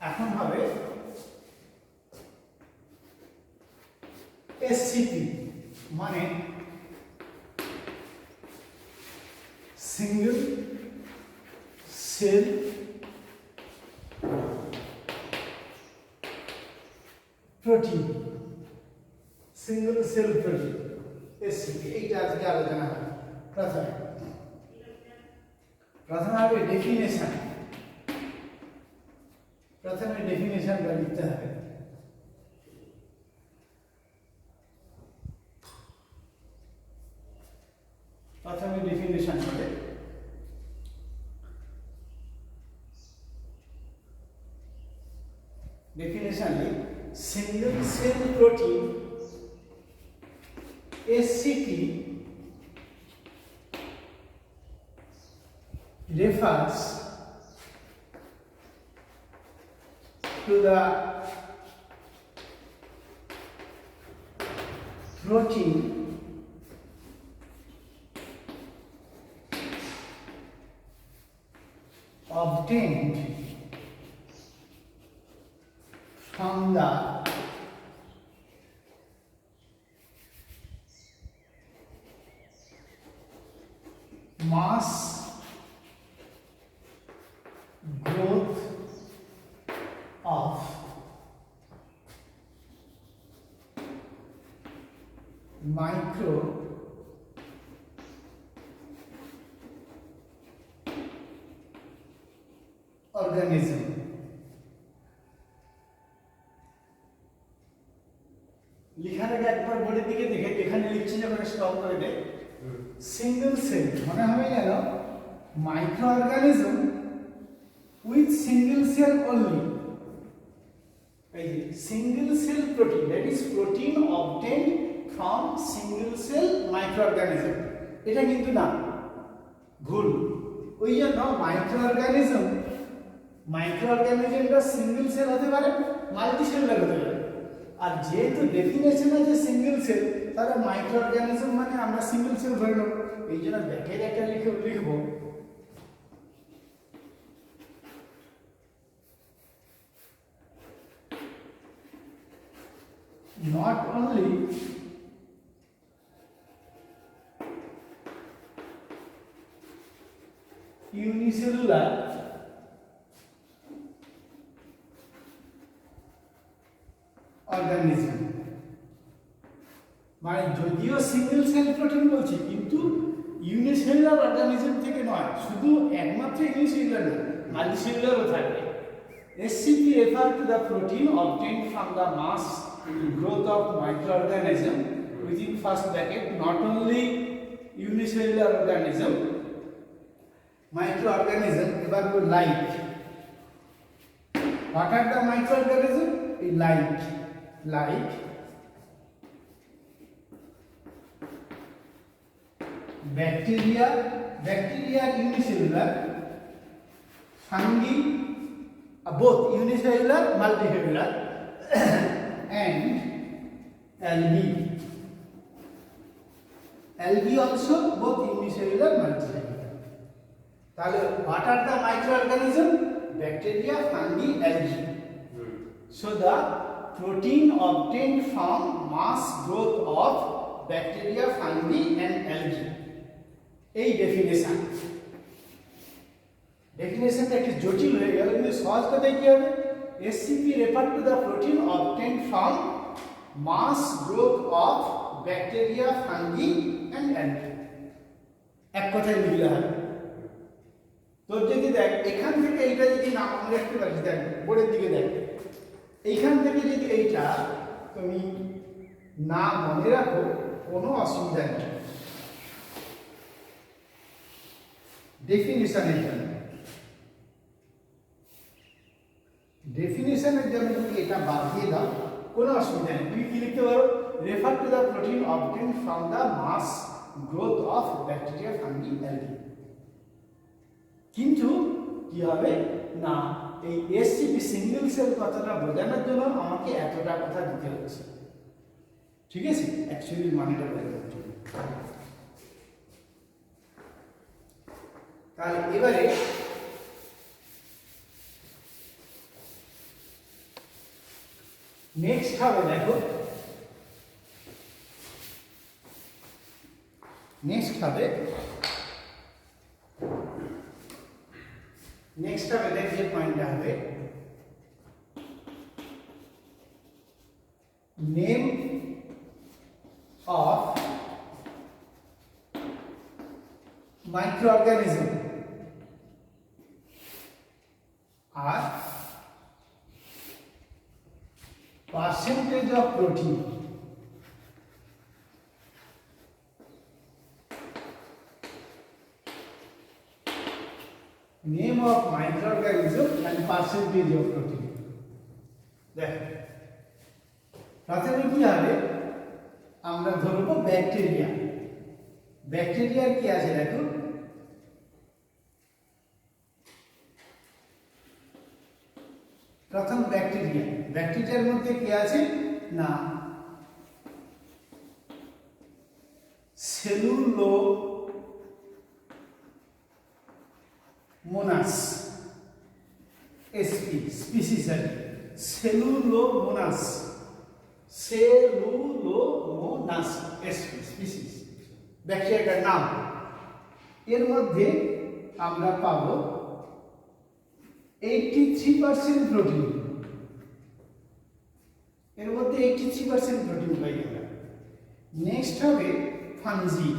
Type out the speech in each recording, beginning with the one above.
এখন হবে এসসিপি মানে single cell protein, single cell protein SCP. এইটা আজকে আলোচনা হবে। প্রথমে হবে ডেফিনেশন। প্রথমে ডেফিনেশনটা লিখতে হবে। প্রথমে ডেফিনেশন হবে ডেফিনেশনে single cell protein SCP refers to the protein obtained from the mass growth of micro organism। লিখার আগে একবার বোর্ডের দিকে দেখে এখানে লিখছি যখন স্টপ করে দেয় সিঙ্গেল সেল মনে হবে যেন micro organism with single cell only. এই যে single cell protein, that is protein obtained from single cell micro organism. এটা কিন্তু না, ভুল। ওই জন্য মাইক্রো অর্গানিজমটা সিঙ্গেল সেল হতে পারে, মাল্টি সেলুলার হতে পারে। আর যেহেতু ডেফিনেশন আছে সিঙ্গেল সেল, তাহলে মাইক্রো অর্গানিজম মানে আমরা সিঙ্গেল সেল ধরে নেব। এই জন্য ব্যাকের একটা লিখব not only unicellular organism, মানে যদিও সিঙ্গেল সেল প্রোটিন বলছি কিন্তু ইউনিসেলুলার অর্গানিজম থেকে নয়, শুধু একমাত্র ইউনিসেলুলার না, মাল্টিসেলুলারও থাকবে। SCP refer to the protein obtained from the mass growth of microorganism within first bracket, not only unicellular organism, microorganism। এবার like, what are the microorganism? like bacteria unicellular, fungi both unicellular multicellular and algae also both unicellular multicellular। তাহলে what are the microorganism? Bacteria, fungi, algae। So the protein obtained from mass growth of bacteria, fungi and algae। এই ডেফিনেশনটা একটু জটিল হয়ে গেল, কিন্তু সহজ কথায় কি হবে? SCP refer to the protein obtained from mass growth of bacteria, fungi and algae। এক কথায় লিখলে হবে। তোর যদি দেখ এখান থেকে এইটা যদি না মনে রাখতে পারিস, দেখ বোর্ডের দিকে দেখ, এইখান থেকে যদি এইটা তুমি না মনে রাখো কোনো অসুবিধা নেই। ডেফিনিশনের জন্য যদি এটা বাদ দিয়ে দাও কোনো অসুবিধা নেই। তুমি কি লিখতে পারো? Refer to the protein obtained from the mass growth of bacteria, fungi, algae. কিন্তু কি হবে না, এই SCP সিঙ্গেল সেল কথাটা বোঝানোর জন্য আমাকে এতটা কথা দিতে হচ্ছে, ঠিক আছে? অ্যাকচুয়ালি মানেটা বোঝাতে হবে। তাহলে এবারে নেক্সট হবে দেখো, নেক্সট হবে দেখ যে পয়েন্টটা হবে নেম অফ microorganism আর percentage of protein name of microorganism and percentage of protein দেখ প্রথমে কি হবে আমরা ধরব ব্যাকটেরিয়া ব্যাকটেরিয়ার কি আছে দেখো প্রথম ব্যাকটেরিয়ার মধ্যে কি আছে না সেলুলোমোনাস এসপি স্পিসিস আছে সেলুলোমোনাস এসপি স্পিসিস ব্যাকটেরিয়াটার নাম এর মধ্যে আমরা পাবো 83% প্রোটিন এর মধ্যে 83% প্রোটিন পাই আমরা নেক্সট হবে ফাঞ্জি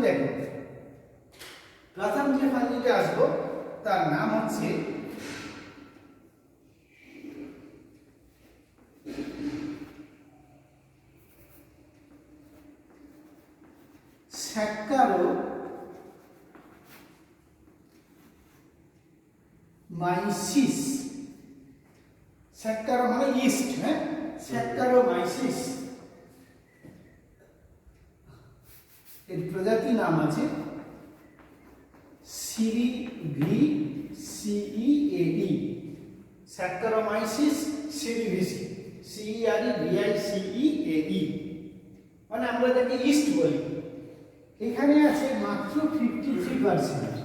দেখো প্রথম যে ফাঞ্জিটা আসবো তার নাম হচ্ছে স্যাক্কারোমাইসিস স্যাক্কারো মানে ইস্ট হ্যাঁ স্যাক্কারোমাইসিস এর প্রজাতি নাম আছে সিরিভিসিইএডি স্যাক্কারোমাইসিস সিরিভিসি CEREVICEAD মানে আমরা যাকে ইস্ট বলি এখানে আছে মাত্র 53%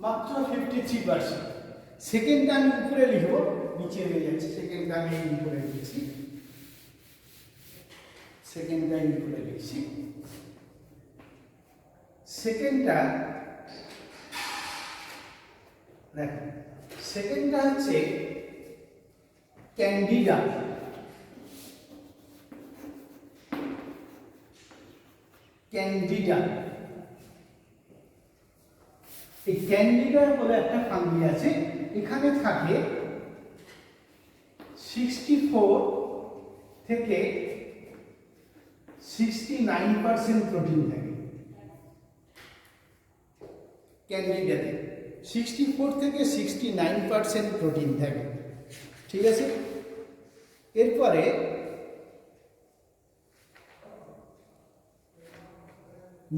মাত্র 53% সেকেন্ডটা আমি উপরে লিখব নিচে হয়ে যাচ্ছে সেকেন্ডটা আমি উপরে লিখছি সেকেন্ডটা উপরে লিখছি সেকেন্ডটা দেখো সেকেন্ডটা হচ্ছে ক্যান্ডিডা এই ক্যান্ডিডা বলে একটা ফাঙ্গি আছে এখানে থাকে 64 থেকে 69% প্রোটিন থাকে ক্যান্ডিডাতে 64 থেকে 69% প্রোটিন থাকে ঠিক আছে এরপরে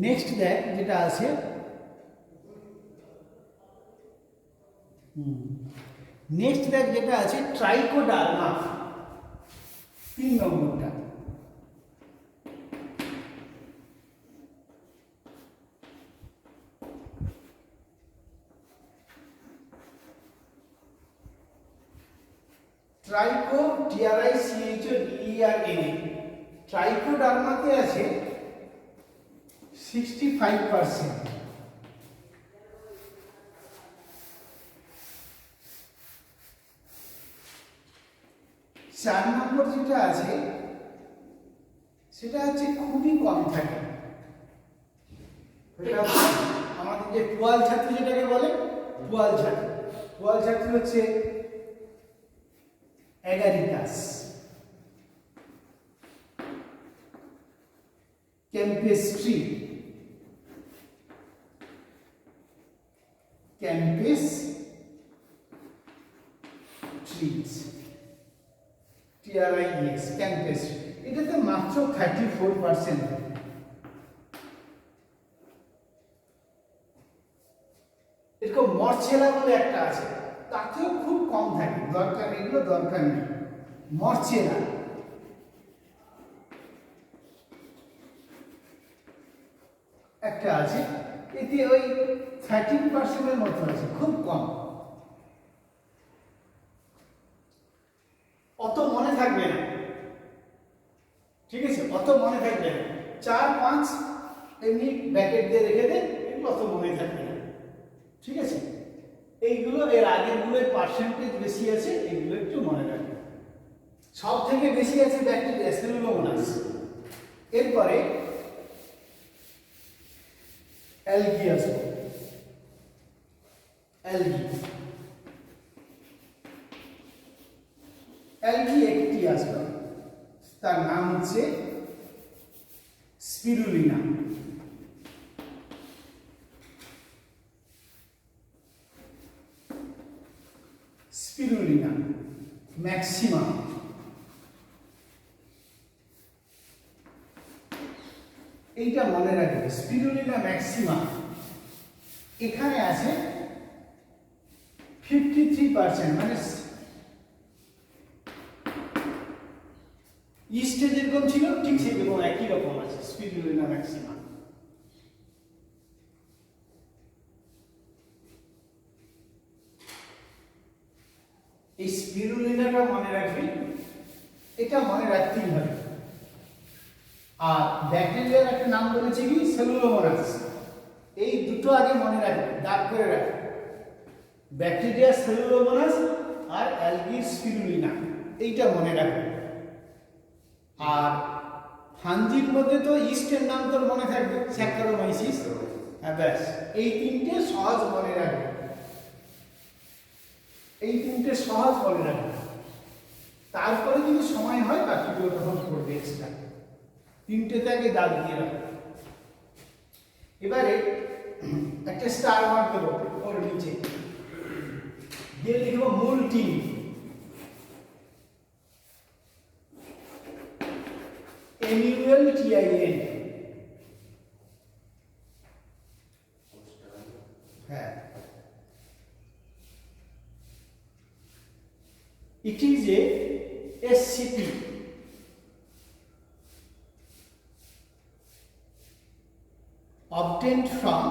নেক্সট দেখ যেটা আছে নেক্সট দেখ যেটা আছে ট্রাইকোডার্মা 3 নম্বরটা TRICODERMA ট্রাইকোডার্মাতে আছে 65%। 4 নম্বর যেটা আছে সেটা হচ্ছে খুবই কম থাকে আমাদের যে পোয়াল ছাত্রী যেটাকে বলে পোয়াল ছাত্রী হচ্ছে এগারিকাস ক্যাম্পেস্ট্রি TRIES ক্যাম্পেস্ট্রি এটাতে মাত্র 34%। এরকম মরছেলা বলে একটা আছে তাতেও খুব কম থাকে দরকার এগুলো দরকার নেই মরছেলা একটা আছে, এতে ওই 13% মতো আছে, খুব কম, অত মনে থাকবে না, ঠিক আছে, অত মনে থাকবে না, 4-5 এমনি ব্যাকেট দিয়ে রেখে দেন, এগুলো অত মনে থাকবে না, ঠিক আছে। এইগুলো এর আগের গুলোর পার্সেন্টেজ বেশি আছে, এগুলো একটু মনে রাখবেন। সব থেকে বেশি আছে ব্যাকটেরিয়া সেলুলোমোনাস, এরপরে অ্যালগি আসবে, অ্যালগি অ্যালগি একটি আসবে, তার নাম হচ্ছে স্পিরুলিনা। স্পিরুলিনা ম্যাক্সিমা, এইটা মনে রাখবে, স্পিরুলিনা ম্যাক্সিমা এখানে আছে 53%, মানে ইস্টে যেরকম ছিল ঠিক সেরকম একই রকম আছে স্পিরুলিনা ম্যাক্সিমা। এই স্পিরুলিনাটা মনে রাখবি, এটা মনে রাখতেই হবে। আর ব্যাকটেরিয়ার একটা নাম বলেছি কি, সেলুলোমোনাস, এই দুটো আগে মনে রাখবে, দাগ করে রাখবে, ব্যাকটেরিয়া সেলুলোমোনাস আর অ্যালগির স্পিরুলিনা, এইটা মনে রাখবে। আর ফাঞ্জির মধ্যে তো ইস্টের নাম তোর মনে থাকবে, স্যাক্কারোমাইসিস, হ্যাঁ ব্যাস, এই তিনটে সহজ মনে রাখবে, এই তিনটে সহজ মনে রাখবে, তারপরে যদি সময় হয় বাকিগুলো তখন করবে এক্সট্রা, তিনটেতে আগে দাগ দিয়ে রাখবে। এবারে একটা স্টার মার্ক দেবো ওর নিচে, দিয়ে লিখবো মূল টিম, MULTIN, হ্যাঁ, it is a SCP, obtained from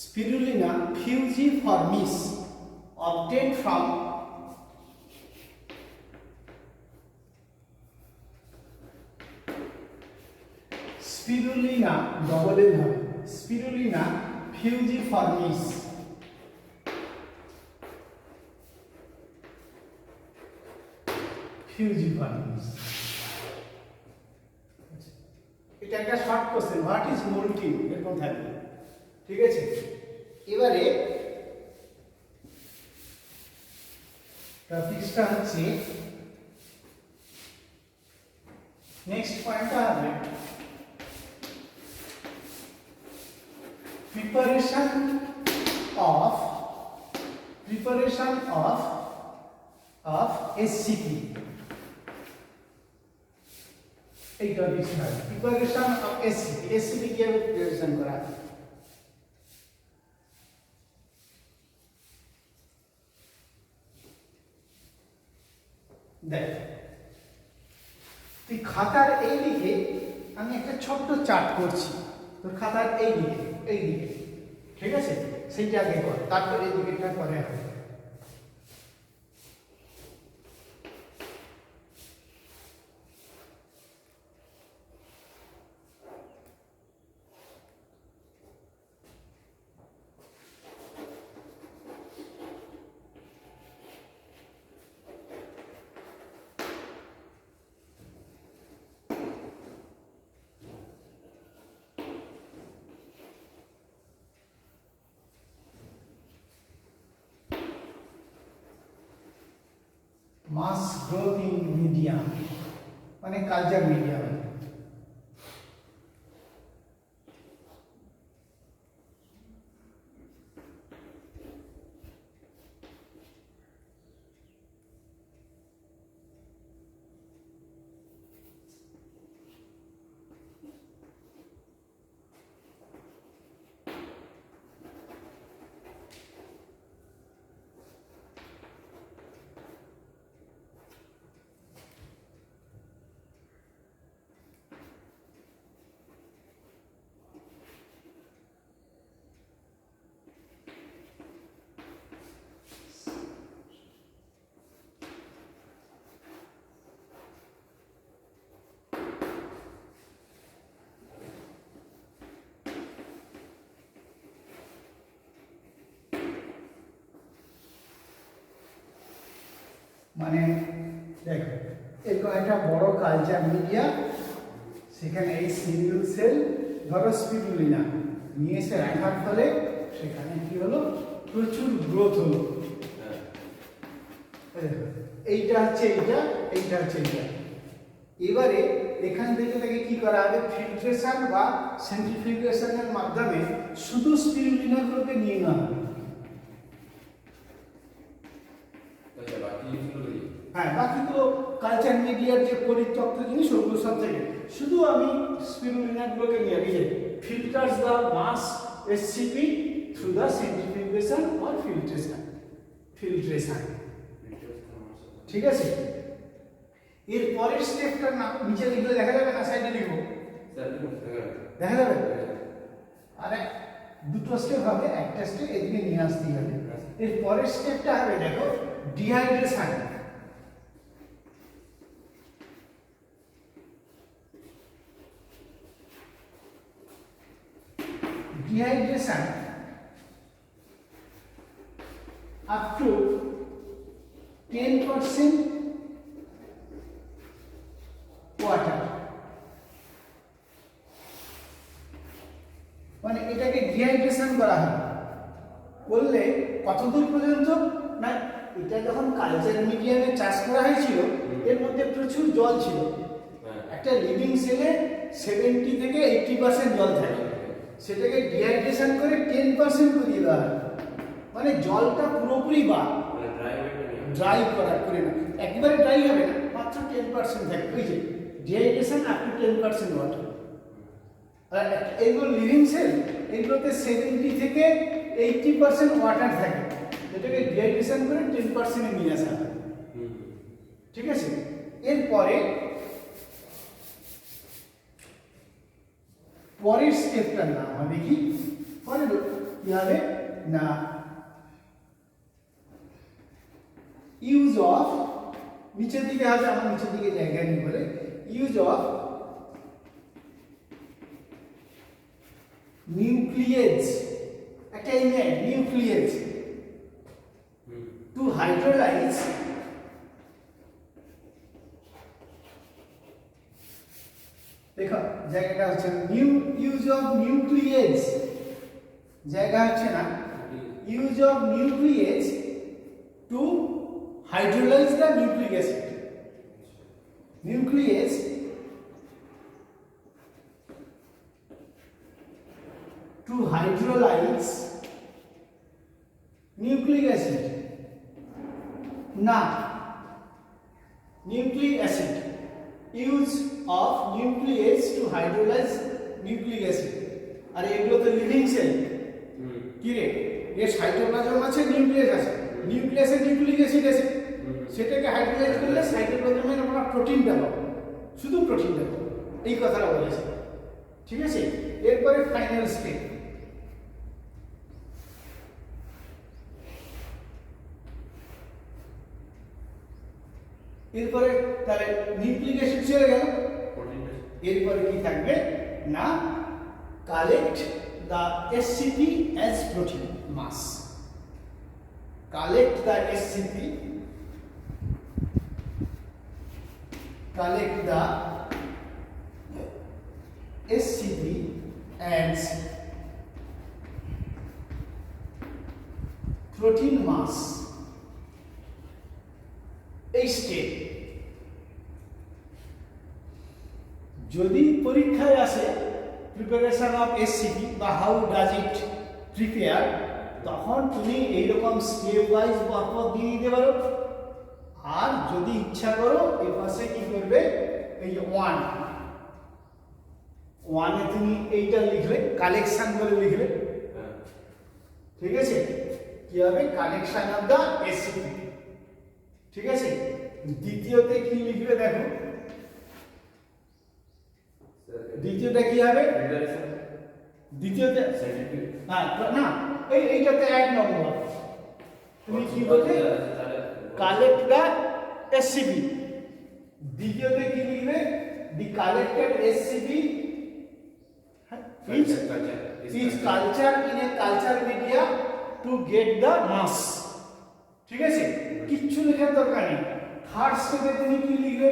Spirulina fusiformis, obtained from Spirulina, double L হবে, Spirulina fusiformis, fusiformis, এটা একটা short question, what is moulting, এরকম থাকবে, ঠিক আছে। এবারে টপিকটা হচ্ছে, নেক্সট পয়েন্টটা হবে preparation of SCP, এই টপিকটা হবে প্রিপারেশন অফ SCP, SCP কিভাবে প্রিপারেশন করা হয়। দেখ, তুই খাতার এই দিকে আমি একটা ছোট্ট চার্ট করছি, তোর খাতার এই দিকে, ঠিক আছে, সেইটা আগে কর, তারপর এই দিকেটা পরে হবে। মাস গ্রোথ ইন মিডিয়াম, মানে কালচার মিডিয়াম। মানে দেখো এরকম একটা বড় কালচার মিডিয়া, সেখানে এই সিঙ্গেল সেল ধরো স্পিরুলিনা নিয়ে এসে রাখার ফলে সেখানে কি হলো, প্রচুর গ্রোথ হলো। এইটা হচ্ছে এইটা, এইটা হচ্ছে এইটা। এবারে এখান থেকে তাকে কি করা হবে, ফিল্ট্রেশন বা সেন্ট্রিফিউগেশনের মাধ্যমে শুধু স্পিরুলিনাগুলোকে নিয়ে নেওয়া হবে। হ্যাঁ, বাকিগুলো কালচার মিডিয়ার যে পরিত্যক্ত জিনিস ওগুলো সব থেকে শুধু আমি স্পিরুলিনাগুলোকে নিয়ে গিয়ে filters the mass SCP through the centrifugation or filtration. ঠিক আছে, এর পরের স্টেপটার নাম নিচে লিখলে দেখা যাবে না, সাইডে লিখবো, দেখা যাবে। আরে দুটো স্টেপ হবে, একটা স্টেপ এদিকে নিয়ে আসতেই হবে। এর পরের স্টেপটা হবে দেখো dehydration. Dehydration up to 10% water, মানে এটাকে ডিহাইড্রেশন করা হয়। বললে কতদূর পর্যন্ত না, এটা যখন কালচার মিডিয়ামে চাষ করা হয়েছিল এর মধ্যে প্রচুর জল ছিল। একটা লিভিং সেলে 70 থেকে 80% জল থাকে, সেটাকে ডিহাইড্রেশন করে 10% করিয়ে দেওয়া হয়। মানে জলটা পুরোপুরি বা ড্রাই করে না, একবারে ড্রাই হবে না, মাত্র 10% থাকবে। ওই যে ডিহাইড্রেশন আপ টু 10% ওয়াটার। আর এইগুলো লিভিং সেল, এইগুলোতে 70 থেকে 80% ওয়াটার থাকে, এটাকে ডিহাইড্রেশন করে 10% এ নিয়ে আসা হয়। ঠিক আছে, এরপরে পরের স্টেপটার নাম হবে কি, পরের কি হবে না, ইউজ অফ, নিচের দিকে হবে, আমার নিচের দিকে জায়গা নেই বলে, ইউজ অফ নিউক্লিয়েজ, একটা ইমেজ নিউক্লিয়েজ টু হাইড্রোলাইজ দেখো জায়গাটা হচ্ছে ইউজ অফ নিউক্লিয়েজ, জায়গা হচ্ছে না, use of nuclease to hydrolyze the nucleic acid. Nuclease to hydrolyze nucleic acid. Now, nucleic acid, use of nuclease to hydrolyze nucleic acid. আর এগুলো তো লিভিং সেল, কি রে, এর সাইটোপ্লাজম আছে, নিউক্লিয়াস আছে, নিউক্লিয়াসে নিউক্লিক অ্যাসিড আছে, সেটাকে হাইড্রোলাইজ করলে সাইটোপ্লাজমের আমরা প্রোটিনটা পাবো, শুধু প্রোটিনটা পাবো, এই কথাটা বলেছে। ঠিক আছে, এরপরে ফাইনাল স্টেপ, এরপরে তাহলে নিউক্লিক অ্যাসিড চলে গেল, এরপরে কি থাকবে না, collect the SCP as protein mass, collect the SCP, collect the SCP as protein mass. এই স্টেপ যদি পরীক্ষায় আসে প্রিপারেশন অফ এসসিপি বা হাউ ডাজ ইট প্রিপেয়ার, তখন তুমি এইরকম স্টেপ ওয়াইজ পরপর দিয়ে দিতে পারো। আর যদি ইচ্ছা করো এর পাশে কি করবে, এই যে ওয়ানে তুমি এইটা লিখলে, কালেকশন বলে লিখলে, ঠিক আছে, কি হবে, কালেকশন অফ দা এসসিপি। ঠিক আছে, দ্বিতীয়তে কি লিখবে দেখো, দ্বিতীয়টা কি হবে, দ্বিতীয়তে হ্যাঁ না, এইটাতে 1 নম্বর তুমি কি বলবে, কালেক্ট দ্য এসসিপি। দ্বিতীয়তে কি লিখবে, the collected SCP is culture in a culture media to get the mass। ঠিক আছে, কিচ্ছু লেখার দরকার নেই, থার্ড স্টেপে তুমি কি লিখবে?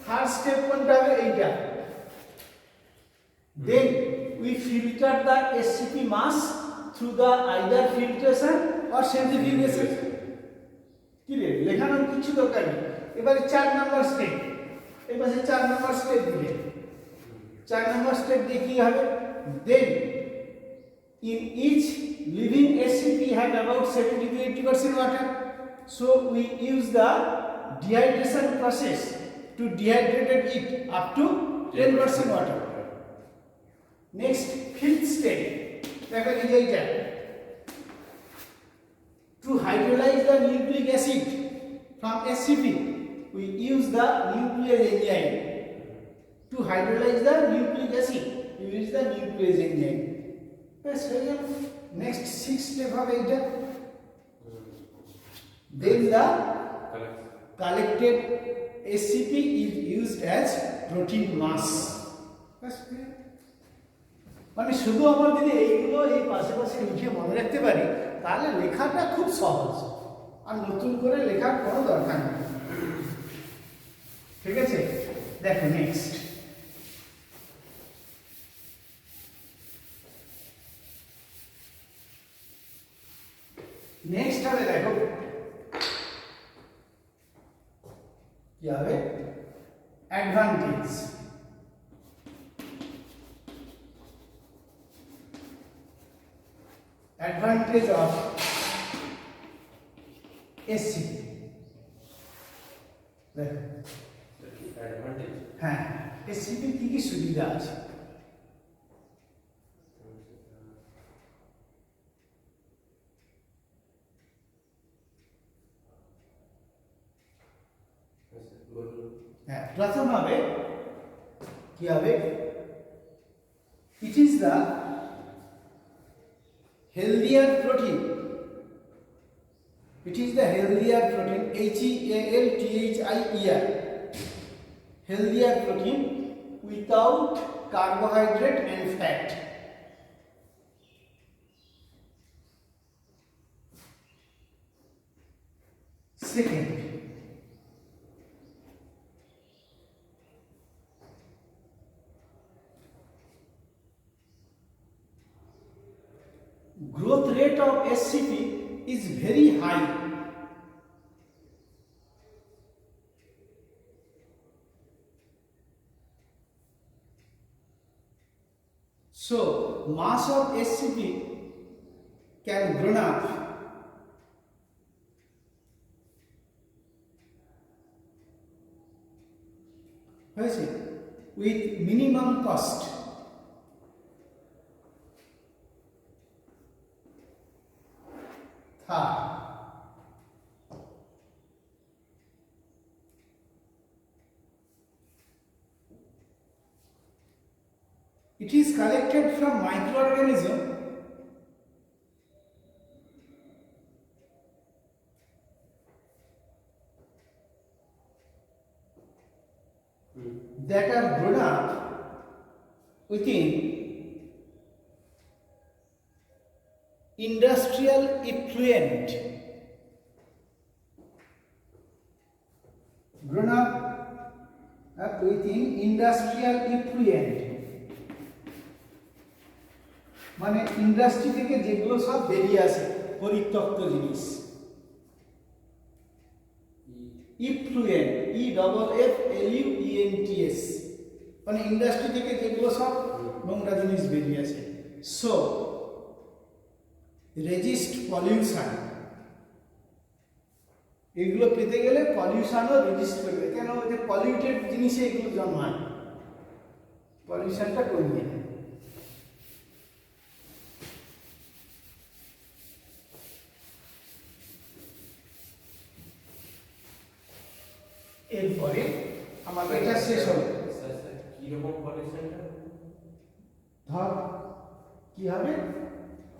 থার্ড স্টেপ কোনটা হবে? এইটা। Then we filter the SCP mass through the either filtration or centrifugation. কি রে, লেখানোর কিছু দরকার নেই। এবারে 4 নাম্বার স্টেপ, এবারে 4 নাম্বার স্টেপ দিলে 4 নাম্বার স্টেপ দিয়ে কি হবে? দেন in each living SCP had about 70 to 80% water, so we use the dehydration process to dehydrate it up to 10% water. Next, fifth step, দেখো এই যে এইটা, to hydrolyze the nucleic acid from SCP we use the nuclease enzyme. To hydrolyze the nucleic acid we use the nuclease enzyme. Yes, next 6th step হবে এটা, then the collected SCP is used as protein mass. মানে শুধু আমরা যদি এইগুলো এই পাশে পাশে লিখে মনে রাখতে পারি তাহলে লেখাটা খুব সহজ, আর নতুন করে লেখার কোনো দরকার নেই। ঠিক আছে, দেখো নেক্সট, নেক্সট হবে দেখো কি হবে? অ্যাডভান্টেজ। Advantage of SCP. দেখো অ্যাডভান্টেজ, হ্যাঁ, এসসিপি কি কি সুবিধা আছে? হ্যাঁ, প্রথম হবে কি হবে? ইট is the healthier protein. It is the healthier protein, HEALTHIER, healthier protein without carbohydrate and fat. Second, growth rate of SCP is very high. So mass of SCP can grow up with minimum cost. It is collected from microorganism that are grown up within industrial effluent. Grown up within industrial effluent মানে industry থেকে যেগুলো সব বেরিয়ে আসে পরিত্যক্ত জিনিস। Effluent, EFFLUENTS, মানে industry থেকে যেগুলো সব নোংরা জিনিস বেরিয়ে আসে। সো রেজিস্ট পলিউশন, এগুলো পেতে গেলে পলিউশনও রেজিস্ট করবে, কেন? ওই যে পলিউটেড জিনিসে এগুলো জন্মায়, পলিউশনটা কমিয়ে দেয়। এরপরে আমাদের এটা শেষ হবে। কি রকম পলিউশনটা? ধর কি হবে,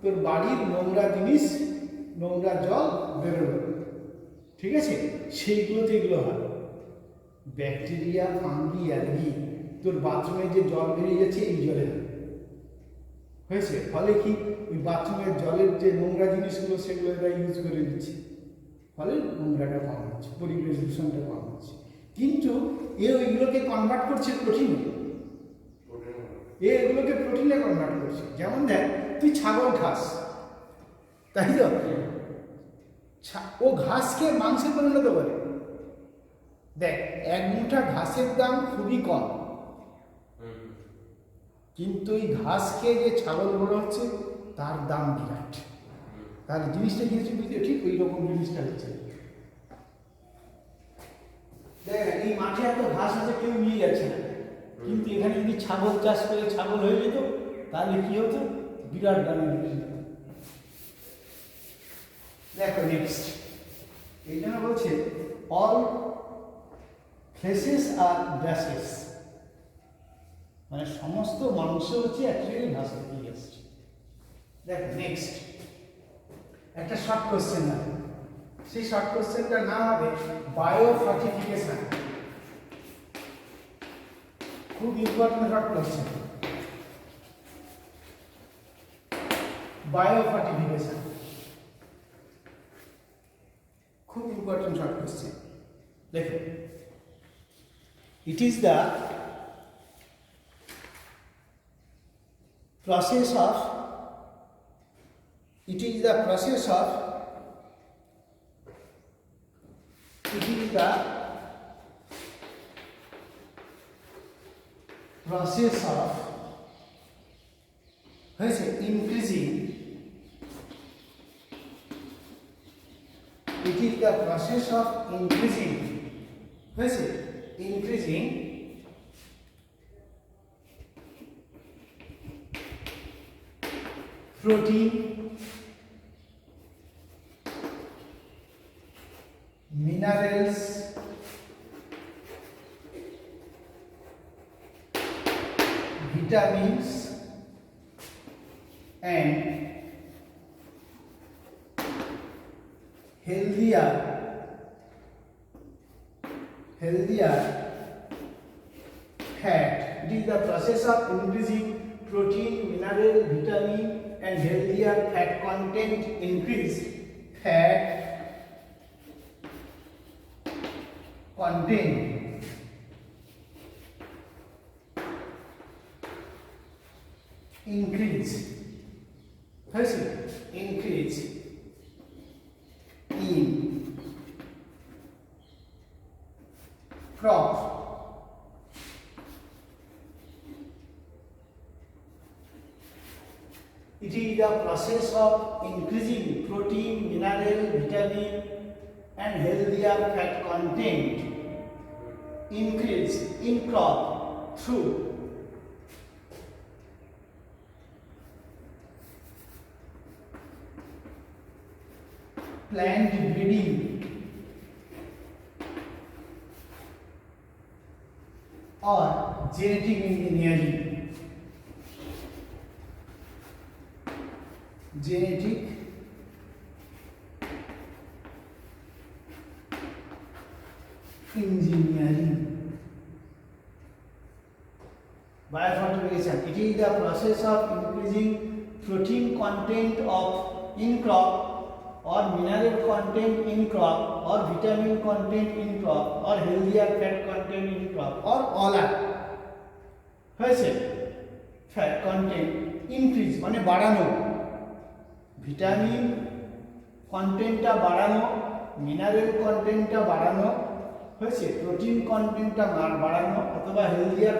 তোর বাড়ির নোংরা জিনিস, নোংরা জল বেরোবে, ঠিক আছে? সেইগুলোতে এগুলো হয়, ব্যাকটেরিয়া, ফাঙ্গি, অ্যালগি, তোর বাথরুমে যে জল বেরিয়ে যাচ্ছে এই জলে হয়েছে। ফলে কি, ওই বাথরুমের জলের যে নোংরা জিনিসগুলো সেগুলো এরা ইউজ করে দিচ্ছে, ফলে নোংরাটা কম হচ্ছে, পরিবেশ দূষণটা কম হচ্ছে। কিন্তু ওইগুলোকে কনভার্ট করছে প্রোটিনে, এগুলোকে প্রোটিনে কনভার্ট করছে। যেমন দেখ, তুই ছাগল খাস, তাই তো? ও ঘাস খেয়ে মাংসে পরিণত করে। দেখ, এক মুঠা ঘাসের দাম খুবই কম, কিন্তু এই ঘাস খেয়ে যে ছাগল বড় হচ্ছে তার দাম বিরাট। তাহলে জিনিসটা কি হচ্ছে বুঝতে, ঠিক ওই রকম জিনিসটা হচ্ছে। দেখ, এই মাঠে এত ঘাস আছে, কেউ নিয়ে যাচ্ছে না, কিন্তু এখানে যদি ছাগল চাষ করে ছাগল হয়ে যেত, তাহলে কি হতো? বিরাট দামে বিক্রি হতো। দেখো নেক্সট, এই জন্য বলছে অল ফেসেস আর গ্রাসেস, মানে সমস্ত মাংস হচ্ছে অ্যাকচুয়ালি ঘাস থেকেই আসছে। দেখো নেক্সট একটা শর্ট কোশ্চেন আছে, সেই শর্ট কোশ্চেনটার নাম হবে বায়ো ফর্টিফিকেশন। খুব important short question, bio fortification, খুব ইম্পর্টেন্ট শর্ট কোশ্চেন। দেখো, it is the process of it is the process of it is the process of increasing it is the process of increasing increasing protein, minerals, vitamins and healthier fat. It is the process of increasing protein, mineral, vitamin and healthier fat content. Increase fat content increase in crop. It is the process of increasing protein, mineral, vitamin and healthier fat content increase in crop through plant breeding or genetic engineering. Genetic engineering. Biofortification. It is the process of increasing protein content of in crop or mineral content in crop or vitamin content in crop or healthier fat content in crop or all are fat content increase মানে বাড়ানো, vitamin কন্টেন্টটা বাড়ানো, mineral কন্টেন্টটা বাড়ানো, protein কন্টেন্টটা বাড়ানো অথবা healthier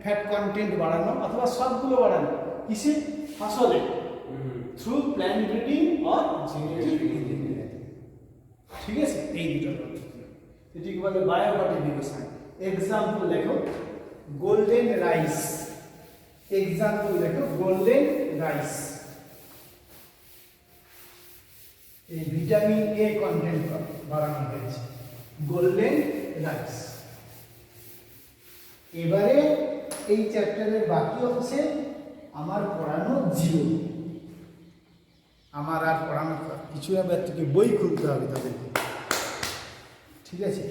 fat content বাড়ানো অথবা সবগুলো বাড়ানো কিসে? ফসলে, through plant breeding or genetic engineering. ঠিক আছে, এই দুটো পদ্ধতি, এটিকে বলে বায়োফর্টিফিকেশন। এক্সাম্পল দেখো, গোল্ডেন রাইস। এক্সাম্পল দেখো, গোল্ডেন রাইস, এই ভিটামিন এ কন্টেন্ট বাড়ানো হয়েছে গোল্ডেন রাইস। এবারে এই চ্যাপ্টারের বাকি অংশে আমার পড়ানো জিরো, আমার আর পড়ানো কিছু, এবার থেকে বই খুলতে হবে তাদেরকে, ঠিক আছে?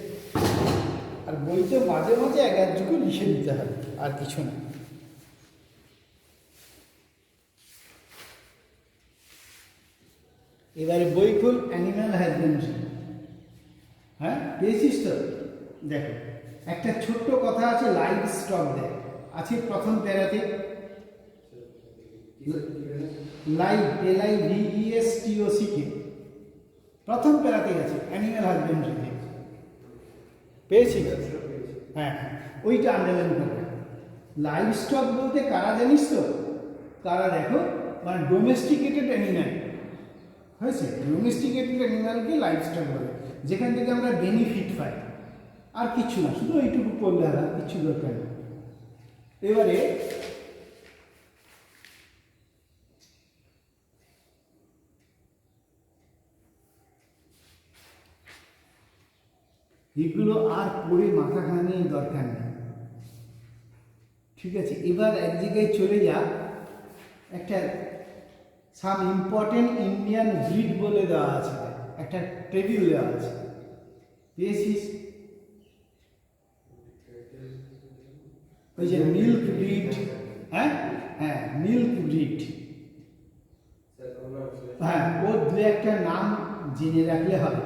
আর বইতে মাঝে মাঝে এক একটুকু লিখে দিতে হবে, আর কিছু না। এবারে বই খুল, অ্যানিম্যাল হাজবেন্ড্রি। হ্যাঁ পেয়েছিস তো? দেখো একটা ছোট্ট কথা আছে, লাইভ স্টক দেয় আছে প্রথম প্যারাতে। লাইভ LIVESTOCK প্রথম প্যারাতে আছে অ্যানিম্যাল হাজবেন্ড্রিতে। পেয়েছি? হ্যাঁ হ্যাঁ, ওইটা আন্ডারলাইন করবে। লাইভ স্টক বলতে কারা জানিস তো? কারা দেখো, মানে ডোমেস্টিকেটেড অ্যানিম্যাল হয়েছে। ডোমেস্টিকেটেড অ্যানিম্যালকে লাইভ স্টক বলে, যেখান থেকে আমরা বেনিফিট পাই, আর কিছু না, শুধু এইটুকু করলে আর কিছু দরকার নেই। এবারে এগুলো আর পড়ে মাথা ঘামিয়ে দরকার নেই, ঠিক আছে? এবার এক জায়গায় চলে যা, একটা সাম ইম্পর্টেন্ট ইন্ডিয়ান ব্রিড বলে দেওয়া আছে, একটা টেবিল দেওয়া আছে, পেয়েছিস? ওই যে মিল্ক ব্রিড, হ্যাঁ হ্যাঁ মিল্ক ব্রিড, হ্যাঁ ওর দু একটা নাম জেনে রাখলে হবে।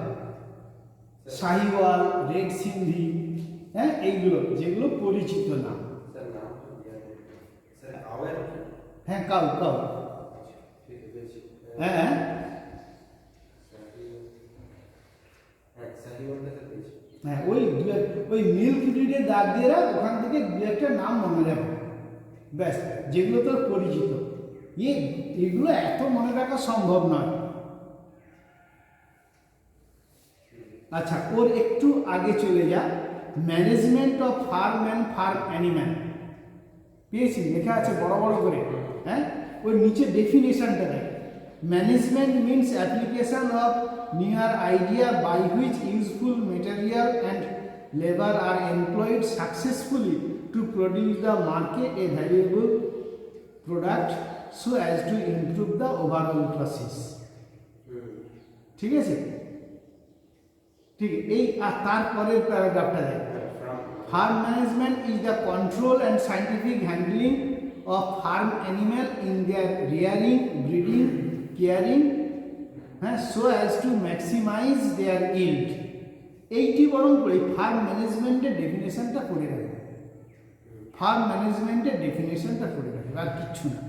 শাহিওয়াল, রেড সিন্ধি, হ্যাঁ এইগুলো যেগুলো পরিচিত নাম। হ্যাঁ কাউ কাউ, হ্যাঁ হ্যাঁ ওই মিল্ক ব্রিডের দাগ দিয়ে রাখ, ওখান থেকে দু একটা নাম মনে রাখবে, ব্যাস, যেগুলো তোর পরিচিত। এগুলো এত মনে রাখা সম্ভব নয়। আচ্ছা, ওর একটু আগে চলে যা, management of farm and farm animal, পেয়েছি? লেখা আছে বড় বড় করে, হ্যাঁ ওর নিচে ডেফিনেশনটা দেখ। Management means application of near idea by which useful material and labour are employed successfully to produce the market a valuable product so as to improve the overall process. ঠিক আছে? ঠিক, এই আর তারপরের প্যারাগ্রাফটা দেখ। Farm management is the control and scientific handling of farm animal in their rearing, breeding, caring, হ্যাঁ, so as to maximise their yield. এইটি বরং করে ফার্ম ম্যানেজমেন্টের ডেফিনেশনটা করে রাখবে, ফার্ম ম্যানেজমেন্টের ডেফিনেশনটা করে রাখবে, আর কিচ্ছু না।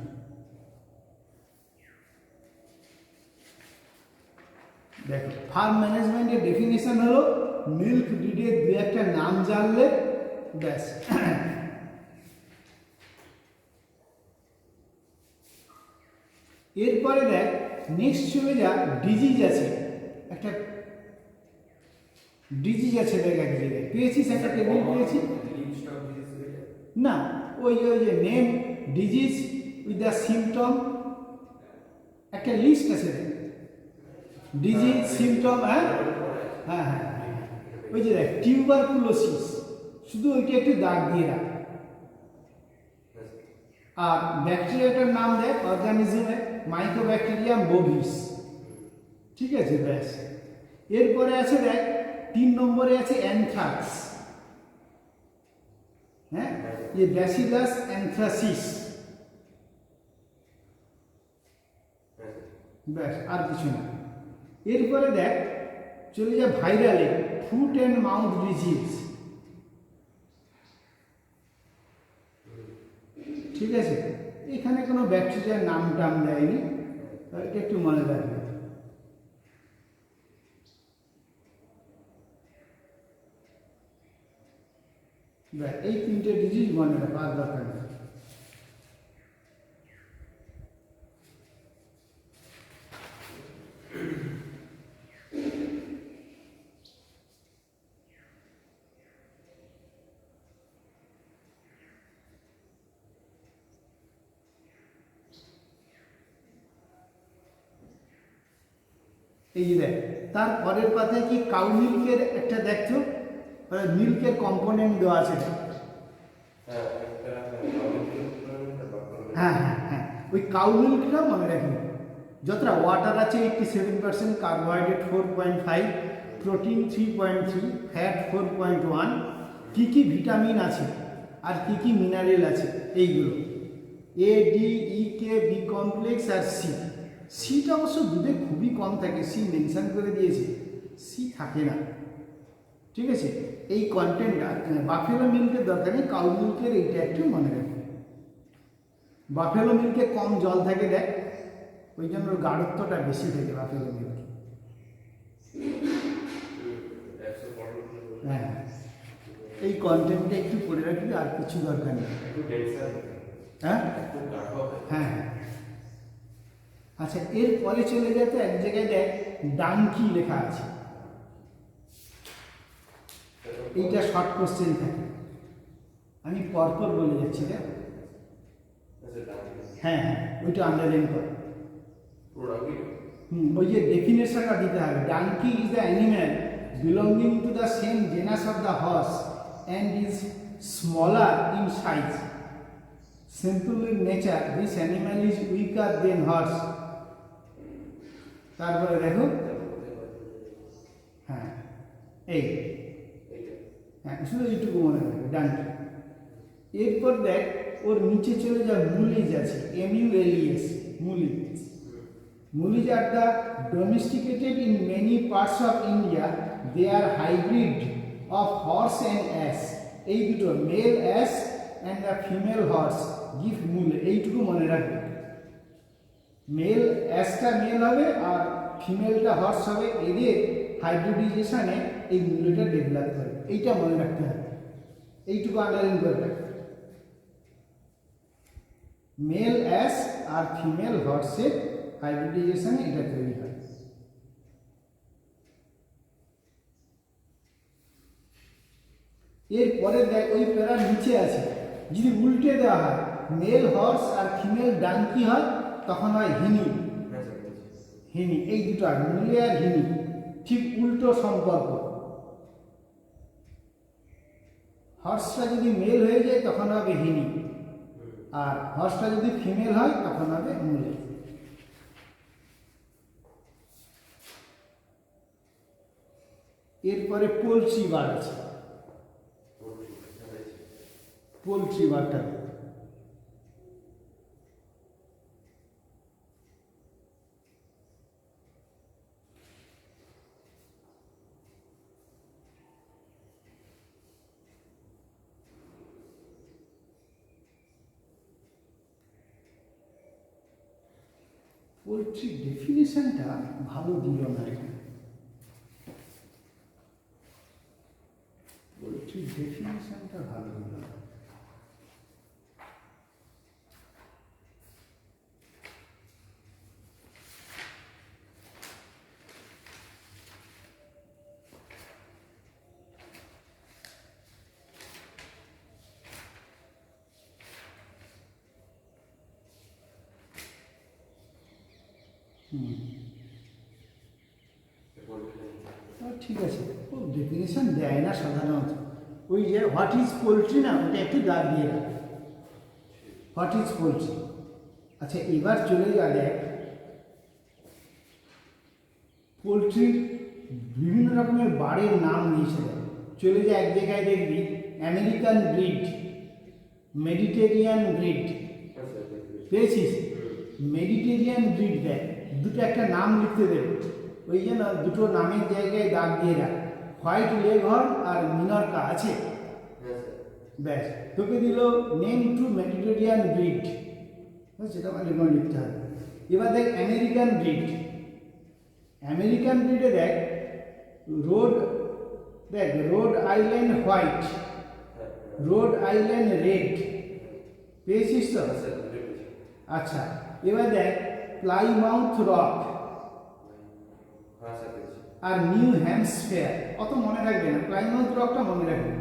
দেখো, ফার্ম ম্যানেজমেন্টের ডেফিনেশন হলো মিল্ক ব্রিডের দু একটা নাম জানলে ব্যাস। এরপরে দেখ, নেক্সট চলে যা, ডিজিজ আছে, একটা ডিজিজ আছে, দেখ এক জায়গায় পেয়েছিস, একটা টেবিল পেয়েছি না, ওই যে name, disease with the symptom, একটা লিস্ট আছে দেখ, ডিজিজ, সিমটম, হ্যাঁ হ্যাঁ হ্যাঁ, ওই যে দেখ টিউবারকুলোসিস, শুধু ওইটা একটু দাগ দিয়ে রাখ। আর ব্যাকটেরিয়াটার নাম দেখ, অর্গানিজমে মাইক্রোব্যাকটেরিয়াম বোভিস, ঠিক আছে? ব্যাস। এরপরে আছে দেখ 3 নম্বরে আছে অ্যানথ্রাক্স, হ্যাঁ, যে ব্যাসিলাস অ্যানথ্রাসিস, ব্যাস, আর কিছু না। এরপরে দেখ চলে যা ভাইরালে, ফুট অ্যান্ড মাউথ ডিজিজ, ঠিক আছে? এখানে কোনো ব্যাকটেরিয়ার নাম টাম দেয়নি, এটা একটু মনে রাখবে। এই 3টে ডিজিজ মনে রাখা, আর দরকার নেই। এই যে দেখ, তার পরের পাতায় কি কাউ মিল্কের একটা দেখছো, মিল্কের কম্পোনেন্ট দেওয়া আছে। হ্যাঁ হ্যাঁ হ্যাঁ, ওই কাউ মিল্কটা মনে রাখবেন। যতটা ওয়াটার আছে 87%, কার্বোহাইড্রেট 4.5, প্রোটিন 3.3, ফ্যাট 4.1, কী কী ভিটামিন আছে আর কী কী মিনারেল আছে এইগুলো, A, D, E, K, B complex আর সি। সিটা অবশ্য দুধে খুবই কম থাকে, সি মেনশন করে দিয়েছে, সি থাকে না, ঠিক আছে, এই কন্টেন্টটা বাফেলো মিল্কের দরকার নেই, কাউ মিল্কের এইটা একটু মনে রাখবে। বাফেলো মিল্কে কম জল থাকে দেখ, ওই জন্য ওর গাঢ়ত্বটা বেশি থাকে বাফেলো মিল্কে। 115 হ্যাঁ, এই কন্টেন্টটা একটু পড়ে রাখবি, আর কিছু দরকার নেই। একটু ডেন্সার হ্যাঁ একটু গাঢ় হবে। হ্যাঁ হ্যাঁ। আচ্ছা, এরপরে চলে যেতে এক জায়গায় দেখ ডাঙ্কি লেখা আছে, এইটা শর্ট কোশ্চেন থাকে, আমি পরপর বলে যাচ্ছি রে। আচ্ছা ডাঙ্কি হ্যাঁ হ্যাঁ, ওইটা আন্ডারলাইন কর। পুরো ডাঙ্কি ওই যে ডেফিনেশনটা দিতে হবে। Donkey is the animal belonging to the same genus of the horse and is smaller in size. Simple in nature, this animal is weaker than horse. তারপরে দেখো, হ্যাঁ এই হ্যাঁ, শুধু এইটুকু মনে রাখবে ডাঙ্কি। এরপর দেখ ওর নিচে চলে যা মুলিজ আছে, MULES, mules. Mules are the domesticated in many parts of India, they are hybrid of horse and ass. এই দুটো male ass and the female horse give mule, এইটুকু মনে রাখবে। মেল অ্যাসটা মেল হবে আর ফিমেলটা হর্স হবে, এদের হাইব্রিডাইজেশনে এই মূল্যটা ডেভেলপ করে, এইটা মনে রাখতে হবে, এইটুকু আন্ডারলাইন করে রাখবে। মেল অ্যাস আর ফিমেল হর্সের হাইব্রিডাইজেশনে এটা তৈরি হয়। এরপরে দেখ ওই প্যারার নিচে আছে, যদি উল্টে দেওয়া হয় মেল হর্স আর ফিমেল ডাঙ্কি হয়, তখন হয় হিনি। হিনি, এই দুটো আর মূলে আর হিনি ঠিক উল্টো সম্পর্ক। হর্সটা যদি মেল হয়ে যায় তখন হবে হিনি, আর হর্সটা যদি ফিমেল হয় তখন হবে মূলে। এরপরে পোলট্রি বার্ড আছে, পোলট্রি বার্ডটা পোলট্রি ডেফিনেশনটা ভালো দিল না এখানে। পোলট্রি ডেফিনেশনটা ভালো দিল না। ঠিক আছে, ও ডেফিনেশন দেয় না সাধারণত। ওই যে হোয়াট ইজ পোলট্রি না, ওটা একটু দাগ দিয়ে রাখ, হোয়াট ইজ পোলট্রি। আচ্ছা, এবার চলে গেলে পোলট্রির বিভিন্ন রকমের বাড়ির নাম দিয়েছে। চলে যায় এক জায়গায় দেখবি আমেরিকান ব্রিড, মেডিটেরিয়ান ব্রিড, পেয়েছিস? মেডিটেরিয়ান ব্রিড দেয়, দুটো একটা নাম লিখতে দেবে, ওই জন্য দুটো নামের জায়গায় দাগ দিয়ে রাখ। হোয়াইট লেগহর্ন আর মিনরকা আছে, ব্যাস তোকে দিল নেম টু মেডিটেরিয়ান ব্রিড, সেটা মানে লিখতে হবে। এবার দেখ আমেরিকান ব্রিড, আমেরিকান ব্রিডে দেখ road island white, road island red, পেয়েছিস তো? আচ্ছা, এবার দেখ প্লাইমাউথ রক আর নিউ হ্যাম্পশায়ার, অত মনে রাখবে না, প্লাইমাউথ রকটা মনে রাখবে,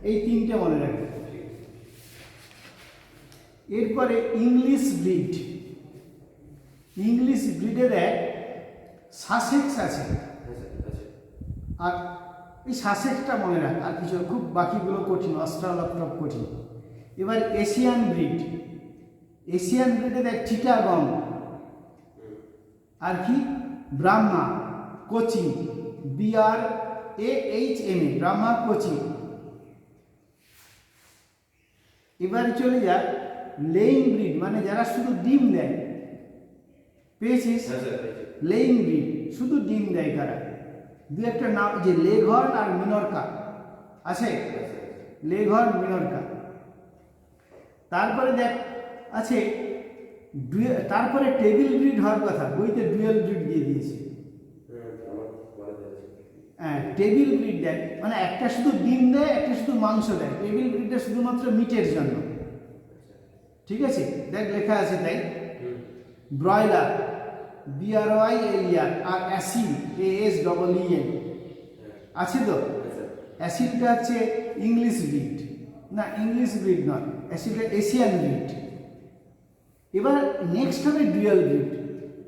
এই তিনটে মনে রাখবে। এরপরে ইংলিশ ব্রিড, ইংলিশ ব্রিডে দেখ সাসেক্স আছে, আর এই সাসেক্সটা মনে রাখ, আর কিছু খুব বাকিগুলো কঠিন, অস্ট্রালপটপ কঠিন। এবার এশিয়ান ব্রিড, এশিয়ান ব্রিডে দেখ চিটাগং, আর কি Brahma, coaching, BRAHMA, Brahma coaching. এবার চলে যা লেইং ব্রিড, মানে যারা শুধু ডিম দেয়, পেয়েছিস? লেইং ব্রিড শুধু ডিম দেয় কারা, দু একটা নাম, যে লেগহর্ন আর মিনরকা, আছে আছে লেঘর মিনরকা। তারপরে দেখ আছে তারপরে টেবিল ব্রিড হওয়ার কথা, বইতে ডুয়েল ব্রিড দিয়ে দিয়েছে। আমার বলা যাচ্ছে হ্যাঁ টেবিল ব্রিড দেয় মানে একটা শুধু ডিম দেয়, একটা শুধু মাংস দেয়। টেবিল ব্রিডটা শুধুমাত্র মিটের জন্য, ঠিক আছে। দেখ লেখা আছে তাই, ব্রয়লার BROILER আর অ্যাসিল ASEEN আছে তো। অ্যাসিলটা হচ্ছে ইংলিশ ব্রিড, না ইংলিশ ব্রিড নয়, অ্যাসিলটা এশিয়ান ব্রিড। এবার নেক্সট হবে ডুয়াল ব্রিড,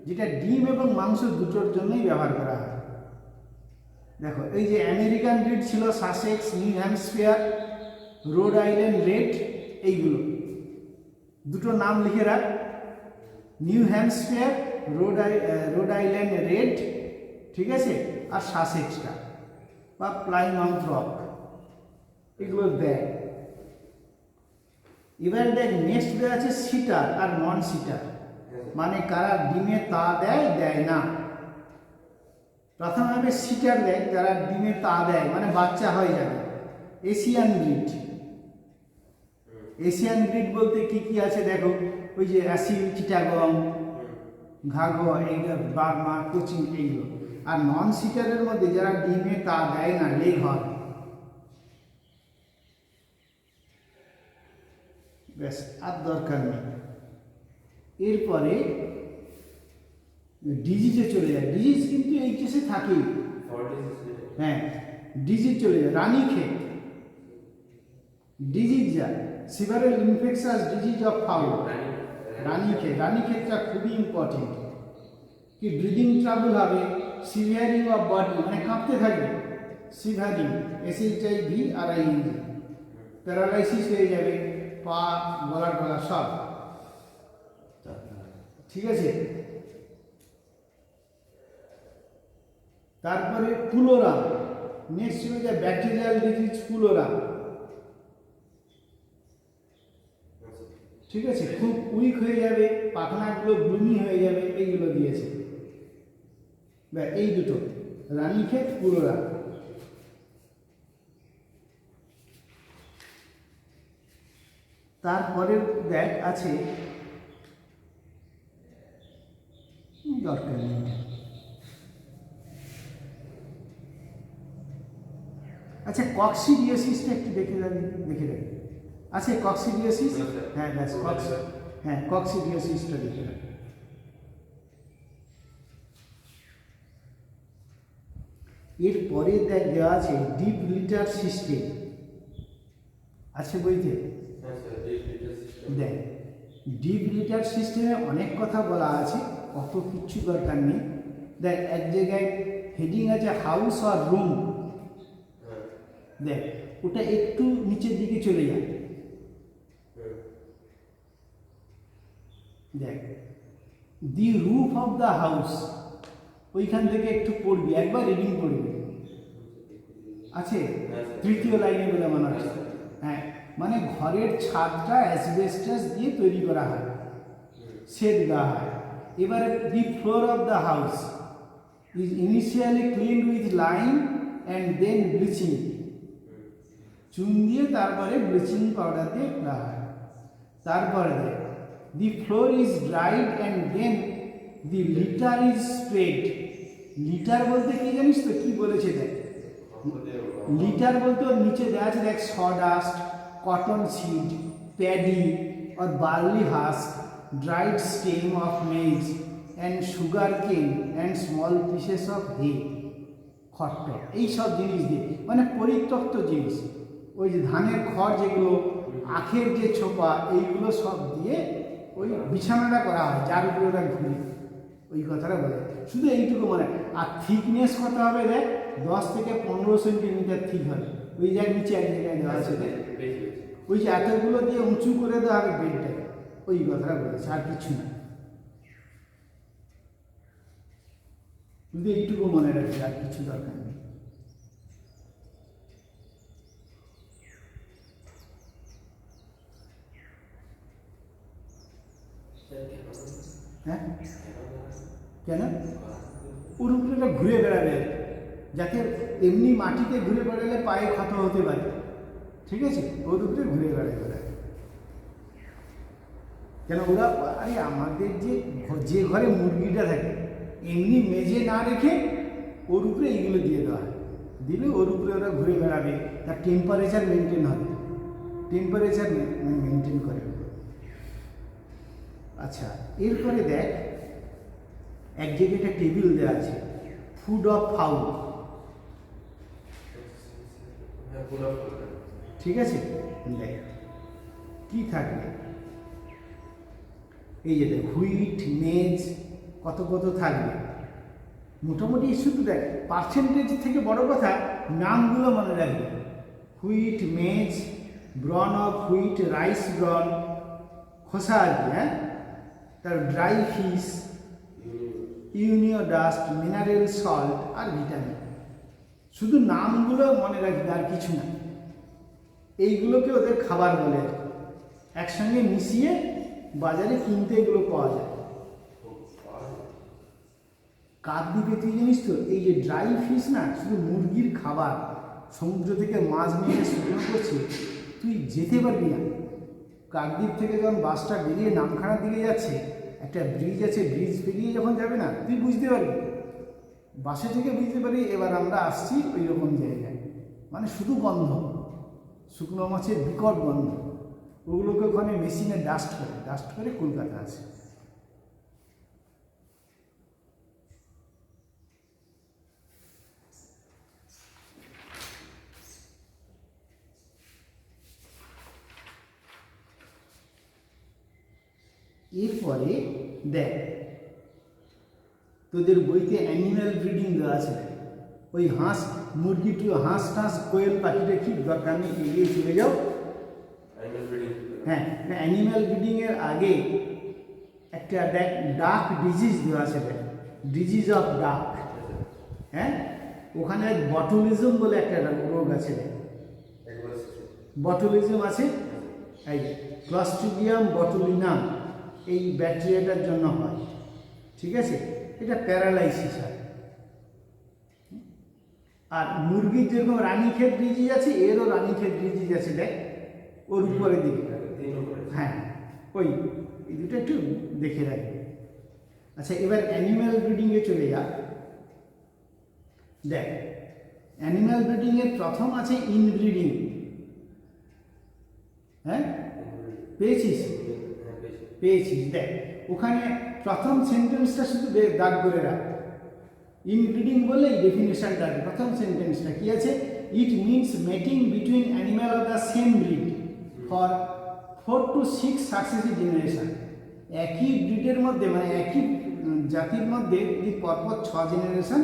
যেটা ডিম এবং মাংস দুটোর জন্যই ব্যবহার করা হয়। দেখো এই যে আমেরিকান ব্রিড ছিল Sussex, new Hampshire, road island red, এইগুলো দুটো নাম লিখে রাখ, new Hampshire, road island red, ঠিক আছে, আর সাসেক্সটা বা প্লাইমাউথ রক, এগুলো দেয়। এবার দেখ নেক্সট দেওয়া আছে সিটার আর নন সিটার, মানে কারা ডিমে তা দেয় দেয় না। প্রথমে হবে সিটার দেয়, যারা ডিমে তা দেয় মানে বাচ্চা হয়ে যাবে, এশিয়ান ব্রিড। এশিয়ান ব্রিড বলতে কি কি আছে দেখো, ওই যে অ্যাসিল, চিটাগং, ঘাগো, এইগুলো বার্মা, কোচিন, এইগুলো। আর নন সিটারের মধ্যে যারা ডিমে তা দেয় না, লেগ হয়, ব্যাস আর দরকার নেই। এরপরে ডিজিজে চলে যায়, ডিজিজ কিন্তু এই কেসে থাকেই, 46 হ্যাঁ ডিজিজ চলে যায়। রানীক্ষেত ডিজিজ যায়, সিভারেল ইনফেকশাস ডিজিজ অফ ফাউল, রানীক্ষেতটা খুবই ইম্পর্টেন্ট। কি ব্রিদিং ট্রাবল হবে, সিভিয়ারিং অফ বডি মানে কাঁপতে থাকবে, সিভারিং SHIVRING, প্যারালাইসিস হয়ে যাবে, পা, গলা টলা সব, ঠিক আছে। তারপরে পুলোরা, নেক্সট ছিল যে ব্যাকটেরিয়াল ডিজিজ পুলোরা, ঠিক আছে, খুব উইক হয়ে যাবে, পাখনাগুলো গ্লুমি হয়ে যাবে, এইগুলো দিয়েছে। এই দুটো রানীক্ষেত, পুলোরা। তারপরে দেখ আছে দরকার নেই, আচ্ছা কক্সিডিওসিসটা একটু দেখে রাখি, আছে কক্সিডিওসিস, হ্যাঁ ব্যাস হ্যাঁ কক্সিডিওসিসটা দেখে রাখি। এরপরে দেখ দেওয়া আছে ডিপ লিটার সিস্টেম, আছে বইতে। দেখ ডিপ লিটার সিস্টেমে অনেক কথা বলা আছে, অত কিচ্ছু দরকার নেই। দেখ এক জায়গায় হেডিং আছে হাউস আর রুম, দেখ ওটা একটু নিচের দিকে চলে যায়, দেখ দি রুফ অফ দ্য হাউস, ওইখান থেকে একটু পড়বি, একবার রিডিং পড়বি, আছে তৃতীয় লাইনে বলে মনে হচ্ছে। হ্যাঁ মানে ঘরের ছাদটা অ্যাসবেস্টাস দিয়ে তৈরি করা হয়, শেড দেওয়া হয়। এবারে the floor of the house is initially cleaned with lime and then bleaching, চুন দিয়ে তারপরে ব্লিচিং পাউডার দিয়ে করা হয়। তারপরে the floor is dried and then the litter is spread. Litter বলতে কি জানিস তো, কি বলেছে দেখ, লিটার বলতে ওর নিচে দেওয়া আছে দেখ, sawdust, cotton seed, paddy or barley husk, dried stem of maize and sugar cane and small pieces of hay, খট্ট, এই সব জিনিস দিয়ে মানে পরিত্যক্ত জিনিস, ওই যে ধানের খড় যেগুলো, আখের যে ছোপা, এইগুলো সব দিয়ে ওই বিছানাটা করা হয়, যার উপরে ওরা ঘুরে, ওই কথাটা বলে। শুধু এইটুকু মনে, আর থিকনেস কত হবে দেখ, 10 থেকে 15 সেন্টিমিটার থিক হবে, ওই যে নিচে এক জায়গায় দেওয়া আছে দেখ, ওই যে এতগুলো দিয়ে উঁচু করে দেওয়া হবে বেডটাকে, ওই কথাটা বলেছে, আর কিছু না। শুধু এইটুকু মনে রাখবে, আর কিছু দরকার নেই। হ্যাঁ কেন, ওর উপরে ঘুরে বেড়াবে, যাতে এমনি মাটিতে ঘুরে বেড়ালে পায়ে ক্ষত হতে পারে, ঠিক আছে, ওর উপরে ঘুরে বেড়ায় ওরা। কেন ওরা, আরে আমাদের যে ঘরে মুরগিটা থাকে এমনি মেজে না রেখে ওর উপরে এইগুলো দিয়ে দেওয়া হয়, দিলে ওর উপরে ওরা ঘুরে বেড়াবে, তার টেম্পারেচার মেনটেন হবে, টেম্পারেচার মেনটেন করে। আচ্ছা, এরপরে দেখ এক জায়গায় একটা টেবিল দেওয়া আছে, ফুড অফ ফাউল, ঠিক আছে, দেখ কি থাকবে, এই যে দেখ হুইট, মেজ, কত কত থাকবে মোটামুটি। শুধু দেখ পার্সেন্টেজ থেকে বড় কথা নামগুলো মনে রাখবে, wheat, maize, bran of wheat, rice bran, খোসা আর কি, হ্যাঁ, তার ড্রাই ফিশ, ইউনিও ডাস্ট, মিনারেল সল্ট আর ভিটামিন। শুধু নামগুলো মনে রাখবে, আর কিছু না। এইগুলোকে ওদের খাবার বলে আর কি, একসঙ্গে মিশিয়ে বাজারে কিনতে এগুলো পাওয়া যায়। কাকদ্বীপে তুই জানিস তো এই যে ড্রাই ফিশ না, শুধু মুরগির খাবার, সমুদ্র থেকে মাছ নিয়ে শুকনো করছে, তুই যেতে পারবি না। কাকদ্বীপ থেকে যখন বাসটা বেরিয়ে নামখানার দিকে যাচ্ছে, একটা ব্রিজ আছে, ব্রিজ পেরিয়ে যখন যাবে না তুই বুঝতে পারবি, বাসে থেকে বুঝতে পারি এবার আমরা আসছি ওই রকম জায়গায়, মানে শুধু গন্ধ, শুকনো মাছের বিকট গন্ধ। ওগুলোকে ওখানে মেশিনে ডাস্ট করে কলকাতা আসে। এরপরে দেখ তোদের বইতে অ্যানিম্যাল ব্রিডিং দেওয়া আছে, ওই হাঁস মুরগি, হাঁস টাঁস কোয়েল পাখিটা কি দরকার নেই, এগিয়ে চলে যাও। হ্যাঁ, অ্যানিম্যাল ব্রিডিংয়ের আগে একটা দেখ ডাক ডিজিজ দেওয়া আছে, ডিজিজ অফ ডাক, হ্যাঁ, ওখানে বটুলিজম বলে একটা রোগ আছে, বটুলিজম আছে, এই ক্লস্ট্রিডিয়াম বটুলিনাম, এই ব্যাকটেরিয়াটার জন্য হয়, ঠিক আছে, এটা প্যারালাইসিস হয়। আর মুরগির যেরকম রানীক্ষেত ডিজিজ আছে, এরও রানীক্ষেত ডিজিজ আছে, দেখ ওর উপরের দিকে, হ্যাঁ, ওই এই দুটো একটু দেখে রাখবে। আচ্ছা, এবার অ্যানিম্যাল ব্রিডিংয়ে চলে যা। দেখ অ্যানিম্যাল ব্রিডিংয়ের প্রথম আছে ইনব্রিডিং, হ্যাঁ, পেয়েছিস? দেখ ওখানে প্রথম সেন্টেন্সটা শুধু দাগ করে রাখ, ইনব্রিডিং বললেই ডেফিনেশনটা, প্রথম সেন্টেন্সটা কি আছে, it means mating between animal of the same breed for 4 to 6 successive generation. একই ব্রিডের মধ্যে, মানে একই জাতির মধ্যে যদি পরপর 6 জেনারেশন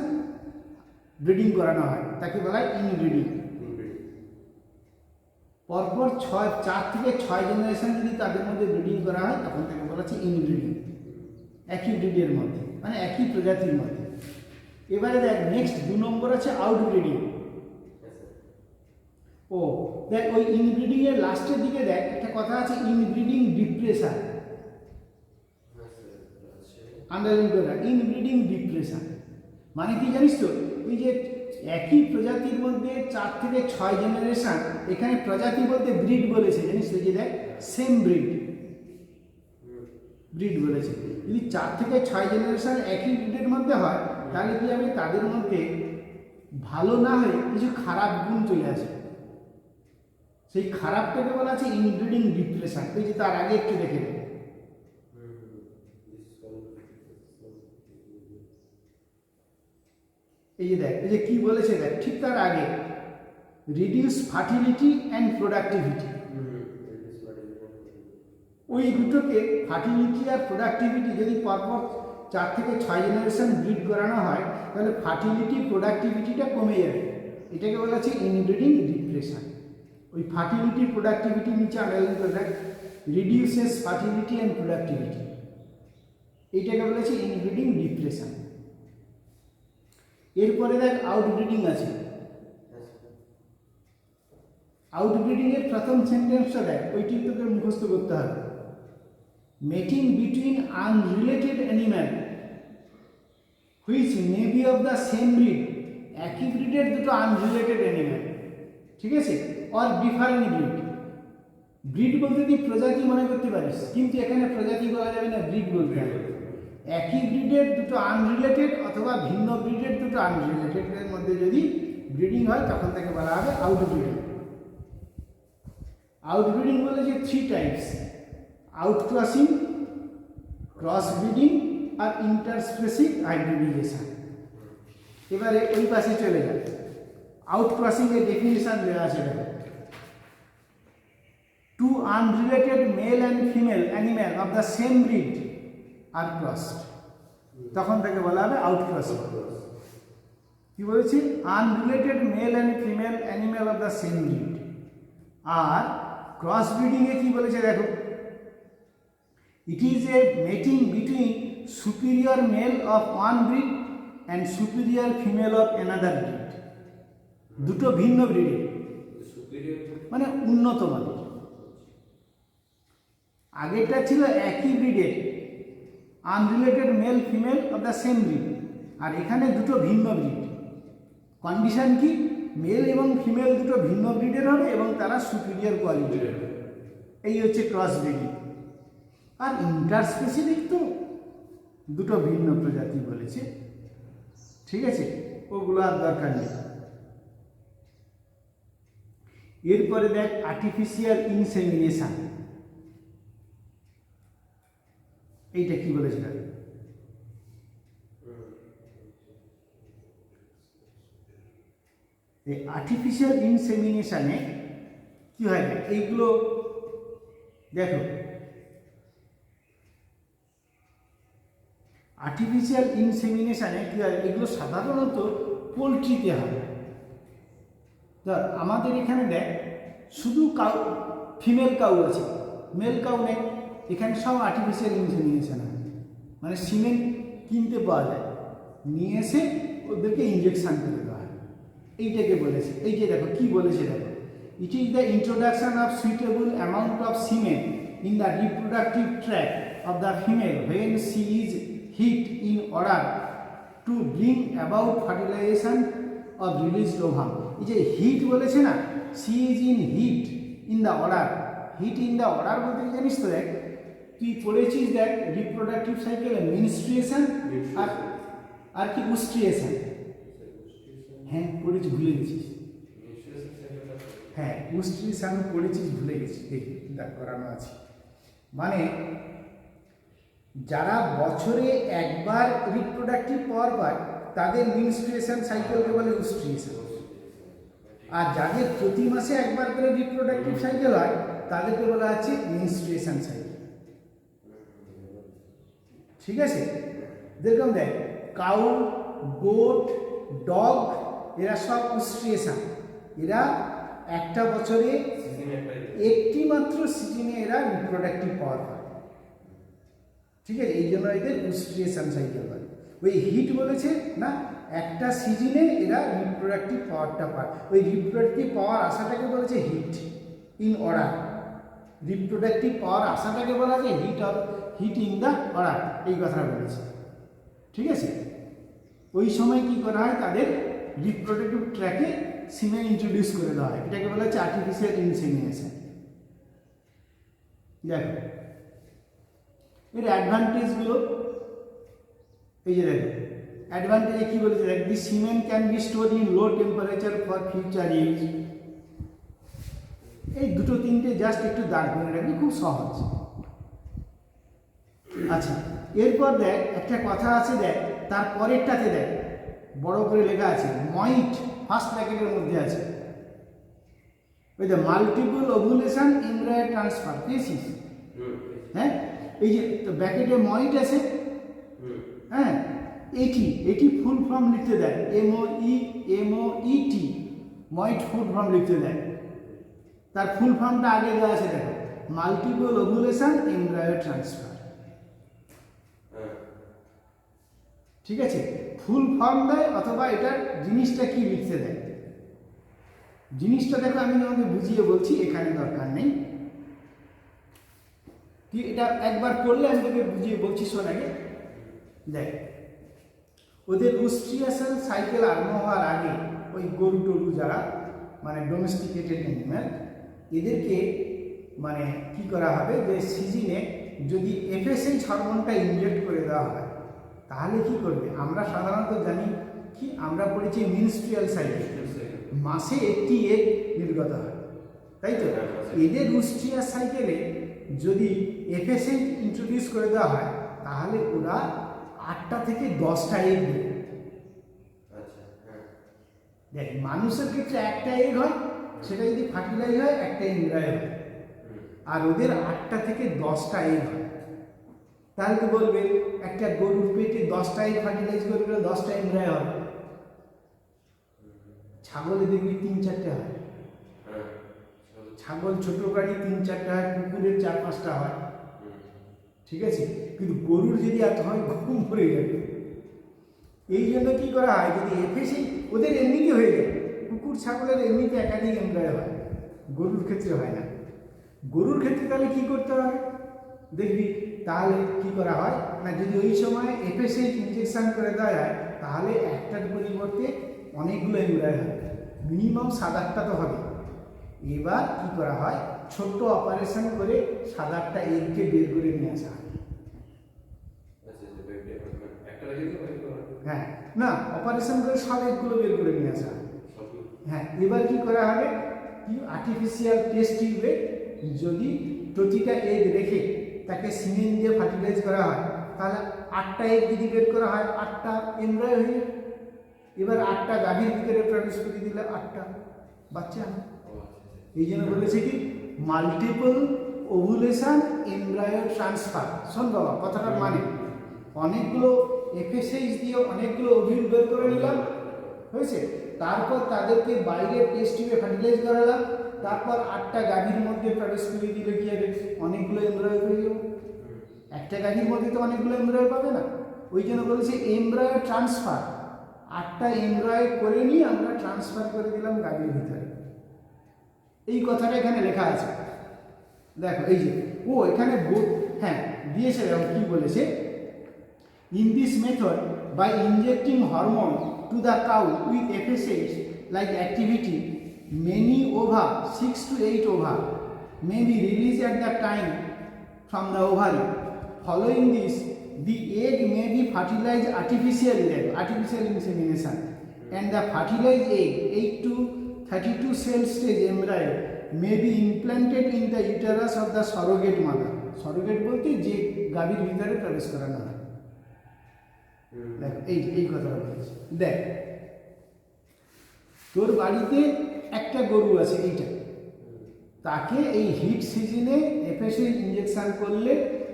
ব্রিডিং করানো হয় তাকে বলা হয় ইনব্রিডিং। পরপর 4 থেকে 6 জেনারেশন যদি তাদের মধ্যে ব্রিডিং করা হয় তখন তাকে বলা হচ্ছে ইনব্রিডিং, একই ব্রিডের মধ্যে, মানে একই প্রজাতির মধ্যে। এবারে দেখ নেক্সট 2 নম্বর আছে আউটব্রিডিং। ও দেখ ওই ইনব্রিডিং এর লাস্টের দিকে দেখ একটা কথা আছে, ইনব্রিডিং ডিপ্রেশন, আন্ডারলাইন করে রাখ, ইনব্রিডিং ডিপ্রেশন মানে কি জানিস তো, ওই যে একই প্রজাতির মধ্যে 4 থেকে 6 জেনারেশন, এখানে প্রজাতি বলতে ব্রিড বলেছে, জানিস তো, যে দেখ সেম ব্রিড বলেছে। যদি 4 থেকে 6 জেনারেশন একই ব্রিডের মধ্যে হয় তাহলে কি হবে, তাদের মধ্যে ভালো না হয়ে কিছু খারাপ গুণ চলে আসে, সেই খারাপটাকে বলা আছে ইনব্রিডিং ডিপ্রেশন। তুই যে তার আগে একটু দেখে দেবে, এই যে দেখ এই যে কি বলেছে, দেখ ঠিক তার আগে রিডিউস ফার্টিলিটি অ্যান্ড প্রোডাক্টিভিটি, ওই দুটোকে ফার্টিলিটি আর প্রোডাক্টিভিটি যদি পরপর 4 থেকে 6 জেনারেশন ব্রিড করানো হয় তাহলে ফার্টিলিটি প্রোডাক্টিভিটিটা কমে যাবে, এটাকে বলা হচ্ছে ইনব্রিডিং ডিপ্রেশন। ওই ফার্টিলিটি প্রোডাক্টিভিটি নিচে আন্ডারলাইন করে রাখ, রিডিউসেস ফার্টিলিটি অ্যান্ড প্রোডাক্টিভিটি, এইটাকে বলা হচ্ছে ইনব্রিডিং ডিপ্রেশন। এরপরে দেখ আউটব্রিডিং আছে। আউটব্রিডিং এর প্রথম সেন্টেন্সটা দেখ, ওইটি তোকে মুখস্থ করতে হবে, mating between unrelated animal which may be of the same breed একই ব্রিডের দুটো আনরিলেটেড অ্যানিম্যাল, ঠিক আছে, অর ডিফারেন্ট ব্রিড। ব্রিড বলতে তুই প্রজাতি মনে করতে পারিস, কিন্তু এখানে প্রজাতি বলা যাবে না, ব্রিড বলতে হবে। একই ব্রিডের দুটো আনরিলেটেড অথবা ভিন্ন ব্রিডের দুটো আনরিলেটেডের মধ্যে যদি ব্রিডিং হয় তখন তাকে বলা হবে আউটব্রিডিং। আউটব্রিডিং বলেছে 3 টাইপস: আউটক্রসিং, ক্রস ব্রিডিং আর ইন্টারস্পেসিস হাইব্রিডিজেশন। এবারে ওই পাশে চলে যায়, আউটক্রসিং এর ডেফিনিশন দেওয়া আছে দেখো। Two unrelated male and female animal of the same breed are crossed, তখন তাকে বলা হবে আউটক্রসিং। কি বলেছি? Unrelated male and female animal of the same breed. আর ক্রস ব্রিডিং এ কি বলেছে দেখো, it is a mating between superior male of one breed and superior female of another breed. দুটো ভিন্ন ব্রিডের, মানে উন্নত মানের। আগেরটা ছিল একই ব্রিডের unrelated male female of the same breed, আর এখানে দুটো ভিন্ন ব্রিড। কন্ডিশন কি? মেল এবং ফিমেল দুটো ভিন্ন ব্রিডের হবে এবং তারা সুপিরিয়র কোয়ালিটির হবে। এই হচ্ছে ক্রস ব্রিডিং। আর ইন্টারস্পেসিফিক তো দুটো ভিন্ন প্রজাতি বলেছে, ঠিক আছে, ওগুলো আর দরকার নেই। এরপরে দেখ আর্টিফিশিয়াল ইনসেমিনেশন, এইটা কি বলেছে? এই আর্টিফিশিয়াল ইনসেমিনেশনে কি হয়? এইগুলো দেখো, আর্টিফিশিয়াল ইনসেমিনেশনে কি হয়? এগুলো সাধারণত পোলট্রিতে হয়। ধর আমাদের এখানে দেখ শুধু কাউ, ফিমেল কাউ আছে, মেল কাউ নেই, এখানে সব আর্টিফিশিয়াল ইনসেমিনেশন হয়। মানে সিমেন্ট কিনতে পাওয়া যায়, নিয়ে এসে ওদেরকে ইঞ্জেকশন করে দেওয়া হয়। এইটাকে বলেছে, এই যে দেখো কি বলেছে দেখো, it is the introduction of suitable amount of semen in the reproductive tract of the female when she is heat in order to bring about fertilization of released ovum. এই যে হিট বলেছে না, she is in heat in the order. Heat in the order বলতে জানিস তো, দেখ তুই পড়েছিস দেখ রিপ্রোডাক্টিভ সাইকেলে মেনস্ট্রুয়েশন আর কি উস্ট্রিয়েশন। হ্যাঁ পড়েছি, ভুলে গেছিস। হ্যাঁ উস্ট্রিয়েশন পড়েছিস, ভুলে গেছিস। দেখি দেখ করানো আছে। মানে যারা বছরে একবার রিপ্রোডাক্টিভ পাওয়ার পায় তাদের মেনস্ট্রুয়েশন সাইকেলকে বলে উস্ট্রিয়েশন, আর যাদের প্রতি মাসে একবার করে রিপ্রোডাক্টিভ সাইকেল হয় তাদেরকে বলা হচ্ছে মেনস্ট্রুয়েশন সাইকেল, ঠিক আছে। যেরকম দেখ কাউ, গোট, ডগ এরা সব উস্ট্রিয়েশন। এরা একটা বছরে একটি মাত্র সিজনে এরা রিপ্রোডাক্টিভ পাওয়ার পায়, ঠিক আছে, এই জন্য এদের উস্ট্রিয়েশন সাইকেল হয়। ওই হিট বলেছে না, একটা সিজনে এরা রিপ্রোডাক্টিভ পাওয়ারটা পায়, ওই রিপ্রোডাক্টিভ পাওয়ার আসাটাকে বলেছে হিট ইন অর্ডার। রিপ্রোডাক্টিভ পাওয়ার আসাটাকে বলা যায় হিট ইন দ্য অর্ডার, এই কথাটা বলেছে, ঠিক আছে। ওই সময় কি করা হয়, তাদের রিপ্রোডাক্টিভ ট্র্যাকে সিমেন ইন্ট্রোডিউস করে দেওয়া হয়, এটাকে বলা হচ্ছে আর্টিফিশিয়াল ইনসেমিনেশন। দেখো এর অ্যাডভান্টেজগুলো, এই যে দেখো অ্যাডভান্টেজে কি বলেছে, দেখ the semen can be store in low temperature for future use. এই দুটো তিনটে জাস্ট একটু দাঁড় করে রাখবি, খুব সহজ। আচ্ছা এরপর দেখ একটা কথা আছে, দেখ তার পরেরটাতে দেখ বড় করে লেখা আছে ময়েট, ফার্স্ট ব্র্যাকেটের মধ্যে আছে, ওই যে মাল্টিপল ওভুলেশন এমব্রায়ো ট্রান্সফার, পেয়েছিস? হ্যাঁ এই যে ব্র্যাকেটে ময়েট আছে, হ্যাঁ এটি ফুল ফর্ম লিখতে দেয়, MOET, ময়েট ফুল ফর্ম লিখতে দেয়। তার ফুল ফর্মটা আগে দেওয়া আছে দেখো, মাল্টিপল ওভুলেশন এমব্রায়ো ট্রান্সফার, ঠিক আছে। ফুল ফর্ম দেয় অথবা এটার জিনিসটা কি লিখতে দেয়, জিনিসটা দেখো আমি তোমাকে বুঝিয়ে বলছি, এখানে দরকার নেই, তুই এটা একবার করলে আমি তোকে বুঝিয়ে বলছি। শোন আগে দেখ, ওদের রুস্ট্রিয়াসাল সাইকেল আরম্ভ হওয়ার আগে ওই গরু টরু যারা মানে ডোমেস্টিকেটেড অ্যানিম্যাল এদেরকে মানে কি করা হবে যে সিজনে যদি এফএসএইচ হরমোনটা ইনজেক্ট করে দেওয়া হয় তাহলে কি করবে? আমরা সাধারণত জানি কি আমরা পড়েছি মিনস্ট্রিয়াল সাইকেল, মাসে একটি এগ নির্গত হয়, তাই তো? এদের রুস্ট্রিয়াস সাইকেলে যদি এফএসএইচ ইন্ট্রোডিউস করে দেওয়া হয় তাহলে ওরা 8টা থেকে 10টা এগ দেবে। দেখ, মানুষের ক্ষেত্রে একটা এগ হয়, সেটা যদি ফার্টিলাইজ হয় একটা এমব্রায়ো হয়, আর ওদের 8টা থেকে 10টা এগ হয়। তাহলে তো বলবে একটা গরুর পেটে 10টা এগ ফার্টিলাইজ করে গেলে 10টা এমব্রায়ো হবে। ছাগলে দেখবি 3-4টে হয়, ছাগল ছোট গাড়ি 3-4টা হয়, কুকুরের 4-5টা হয়, ঠিক আছে? কিন্তু গরুর যদি এত হয় গরু মরে যাবে। এই জন্য কি করা হয়, যদি এফএসএইচ ওদের এমনিতে হয়ে যায়, কুকুর ছাগলের এমনিতে একাধিক এমব্রায়ো হয়, গরুর ক্ষেত্রে হয় না। গরুর ক্ষেত্রে তাহলে কি করতে হবে দেখবি, তাহলে কি করা হয় না, যদি ওই সময় এফএসএইচ ইনজেকশন করে দেওয়া হয় তাহলে একটার পরিবর্তে অনেকগুলো এমব্রায়ো হবে, মিনিমাম 7-8টা তো হবে। এবার কি করা হয়, ছোট্ট অপারেশন করে 7-8টা এগকে বের করে নিয়ে আসা হয়। হ্যাঁ, না, অপারেশন করে সব এগগুলো বের করে নিয়ে আসা হয়। হ্যাঁ, এবার কি করা হবে, কি আর্টিফিশিয়াল টেস্ট টিউবে যদি প্রতিটা এগ রেখে তাকে সিমেন্ট দিয়ে ফার্টিলাইজ করা হয় তাহলে 8টা এগ যদি বের করা হয় 8টা এমব্রায়ো হয়ে যাবে। এবার 8টা গাভীর ভিতরে প্রবেশ করে দিলে 8টা বাচ্চা। এই জন্য বলেছে কি মাল্টিপল ওভুলেশন এমব্রায়ো ট্রান্সফার। শোন বাবা কথাটার মানে, অনেকগুলো এফএসএইচ দিয়ে অনেকগুলো ওভিউল বের করে নিলাম, হয়েছে, তারপর তাদেরকে বাইরে টেস্ট টিউবে ফার্টিলাইজ করালাম, তারপর 8টা গাভীর মধ্যে প্রবেশ করে দিলে কি হবে, অনেকগুলো এমব্রায়ো পেয়ে যাবো। একটা গাভীর মধ্যে তো অনেকগুলো এমব্রায়ো পাবে না, ওই জন্য বলেছে এমব্রায়ো ট্রান্সফার। 8টা এমব্রায়ো করে নিয়ে আমরা ট্রান্সফার করে দিলাম গাভীর ভিতরে। এই কথাটা এখানে লেখা আছে, দেখো এই যে ও এখানে হ্যাঁ দিয়েছে, কি বলেছে, in this method by injecting hormone to the cow with FSH like activity, many ova 6 to 8 ova may be released at the time from the ovary. Following this, the egg may be fertilized artificially, artificial insemination, and the fertilized egg 8 to 32 cell stage embryo may be implanted in the uterus of the surrogate mother. Surrogate বলতে যে গাভীর ভিতরে প্রবেশ করানো হয়। দেখ এই কথাটা বলেছি। দেখ, তোর বাড়িতে একটা গরু আছে, এইটা, তাকে এই হিট সিজনে এফএসএইচ ইনজেকশন করলে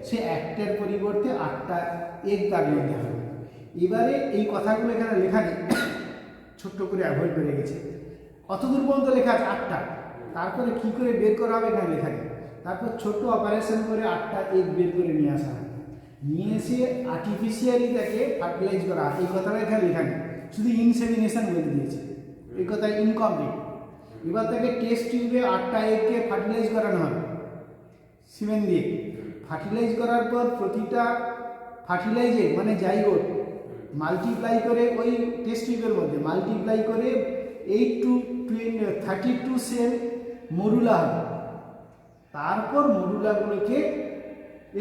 সে একটার পরিবর্তে 8টা এগ তার মধ্যে হবে। এবারে এই কথাগুলো এখানে লেখা নেই, ছোট্ট করে অ্যাভয়েড করে গেছে, অতদূর পর্যন্ত লেখা আছে 8টা, তারপরে কি করে বের করা হবে এখানে লেখা নেই। তারপর ছোট্ট অপারেশন করে 8টা এগ বের করে নিয়ে আসা হয়, নিয়ে এসে আর্টিফিশিয়ালি তাকে ফার্টিলাইজ করা হয়। এই কথাটা এখানে লেখা নেই, শুধু ইনসেমিনেশন বলে দিয়েছে, এই কথা ইনকমপ্লিট। এবার তাকে টেস্ট টিউবে 8টা এগকে ফার্টিলাইজ করানো হবে সিমেন্ট দিয়ে। ফার্টিলাইজ করার পর প্রতিটা ফার্টিলাইজ এগ মানে জাইগোট মাল্টিপ্লাই করে ওই টেস্ট টিউবের মধ্যে মাল্টিপ্লাই করে 8 to 32 সেল মরুলা হবে। তারপর মরুলাগুলোকে,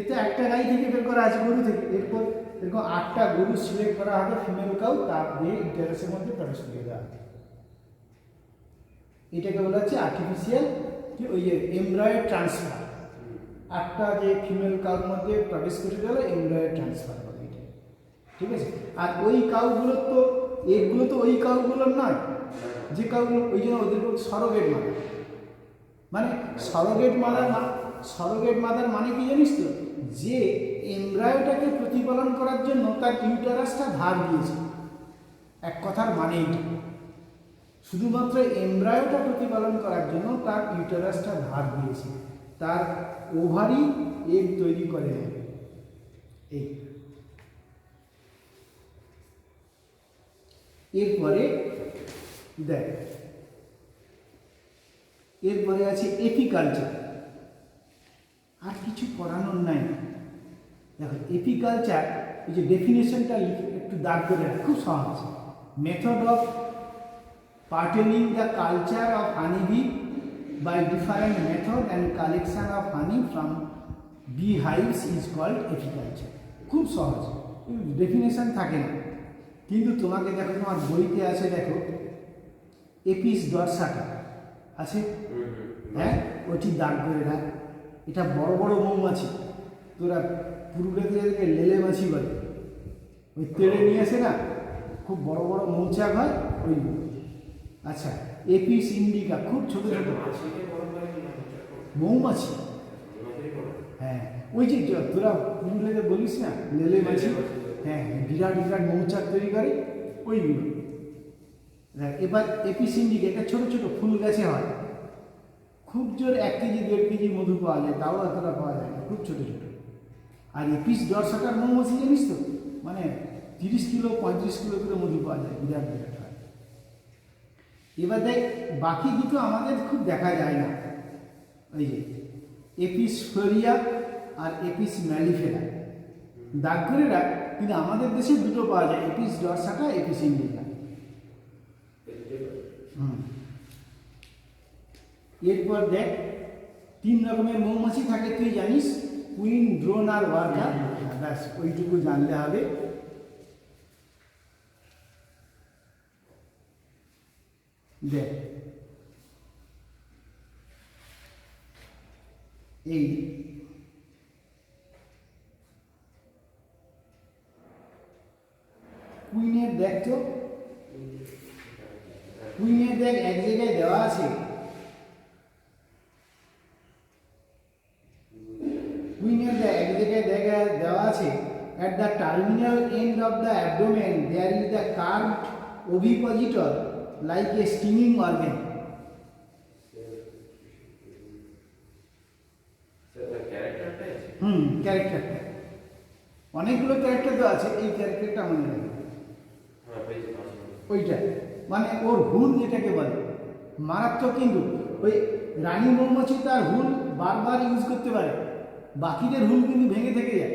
এতে একটা গাই থেকে বের করা আছে, গরু থেকে, এরপর এরকম 8টা গরু সিলেক্ট করা হবে ফিমেল কাউ, তার দিয়ে ইন্টারেস্টের মধ্যে প্রবেশ করে দেওয়া হবে। এটাকে বলা হচ্ছে আর্টিফিশিয়াল কি ওই যে এমব্রায়ো ট্রান্সফার। 8টা যে ফিমেল কাউর মধ্যে প্রবেশ করে গেল এমব্রায়ো ট্রান্সফার বলে এটা, ঠিক আছে। আর ওই কাউগুলোর তো এগুলো তো ওই কাউগুলোর নয়, যে কাউগুলো, ওই জন্য ওদের সরোগেট মাদার। মানে সরোগেট মাদার মানে কি জানিস তো, যে এমব্রায়োটাকে প্রতিপালন করার জন্য তার ইউটারাসটা ধার দিয়েছে, এক কথার মানে এইটা, শুধুমাত্র এমব্রায়োটা প্রতিপালন করার জন্য তার ইউটারাসটা ধার দিয়েছে, তার ওভারি এগ তৈরি করে নেবে। এই এরপরে দেখ, এরপরে আছে এপিকালচার। আর কিছু করানোর নাই। দেখো এপিকালচার, এই যে ডেফিনেশনটা একটু দাগ করে রাখ, খুব সহজ। Method of pertaining the culture of honey bee by different method and collection of honey from bee hives is called apiculture. খুব সহজ, ডেফিনেশন থাকে না, কিন্তু তোমাকে দেখো তোমার বইতে আছে, দেখো এপিস ডরসাটা আছে, হ্যাঁ, ওটি দাগ করে রাখ। এটা বড় বড় মৌমাছি, তোরা পুরুলিয়াতে লেলে মাছি বলে, ওই তেড়ে নিয়ে আসে না, খুব বড় বড় মৌচাক হয় ওই। আচ্ছা, এপিস ইন্ডিকা খুব ছোট ছোট মৌমাছি, হ্যাঁ ওই যে তোরা পুরুলিয়াতে বলিস না লেলে মাছি, হ্যাঁ বিরাট বিরাট মৌচাক তৈরি করে ওইগুলো। এবার এপিস ইন্ডিকা, এটা ছোট ছোট ফুল গাছে হয়, খুব জোর 1 কেজি 1.5 কেজি মধু পাওয়া যায়, তাও এতটা পাওয়া যায় না, খুব ছোট ছোট। আর এপিস ডরসাটার মৌমাছি জানিস তো, মানে 30 কিলো 35 কিলো করে মধু পাওয়া যায়, বিরাট বিরাট হয়। এবার দেখ বাকি দুটো আমাদের খুব দেখা যায় না, ওই যে এপিস ফ্লোরিয়া আর এপিস ম্যালিফেরা, দাগ করে রাখ। কিন্তু আমাদের দেশে দুটো পাওয়া যায়, এপিস ডরসাটা, এপিস ইন্ডিকা। এরপর দেখ 3 রকমের মৌমাছি থাকে, তুই জানিস, কুইন, ড্রোন আর ওয়ার্কার। ব্যাস ওইটুকু জানলে হবে। দেখ এই কুইনের দেখ তো, কুইনের দেখ এক জায়গায় দেওয়া আছে, কুইনের দেখ এক জায়গায় দেওয়া আছে, at the terminal end of the abdomen there is the curved ovipositor like a stinging organ. ক্যারেক্টারটা অনেকগুলো ক্যারেক্টার তো আছে, এই ক্যারেক্টারটা মনে রাখবে। ওইটা মানে ওর হুল যেটাকে বলে মারাত্মক, কিন্তু ওই রানী মৌমাছি তার হুল বারবার ইউজ করতে পারে, বাকিদের হুল কিন্তু ভেঙে থেকে যায়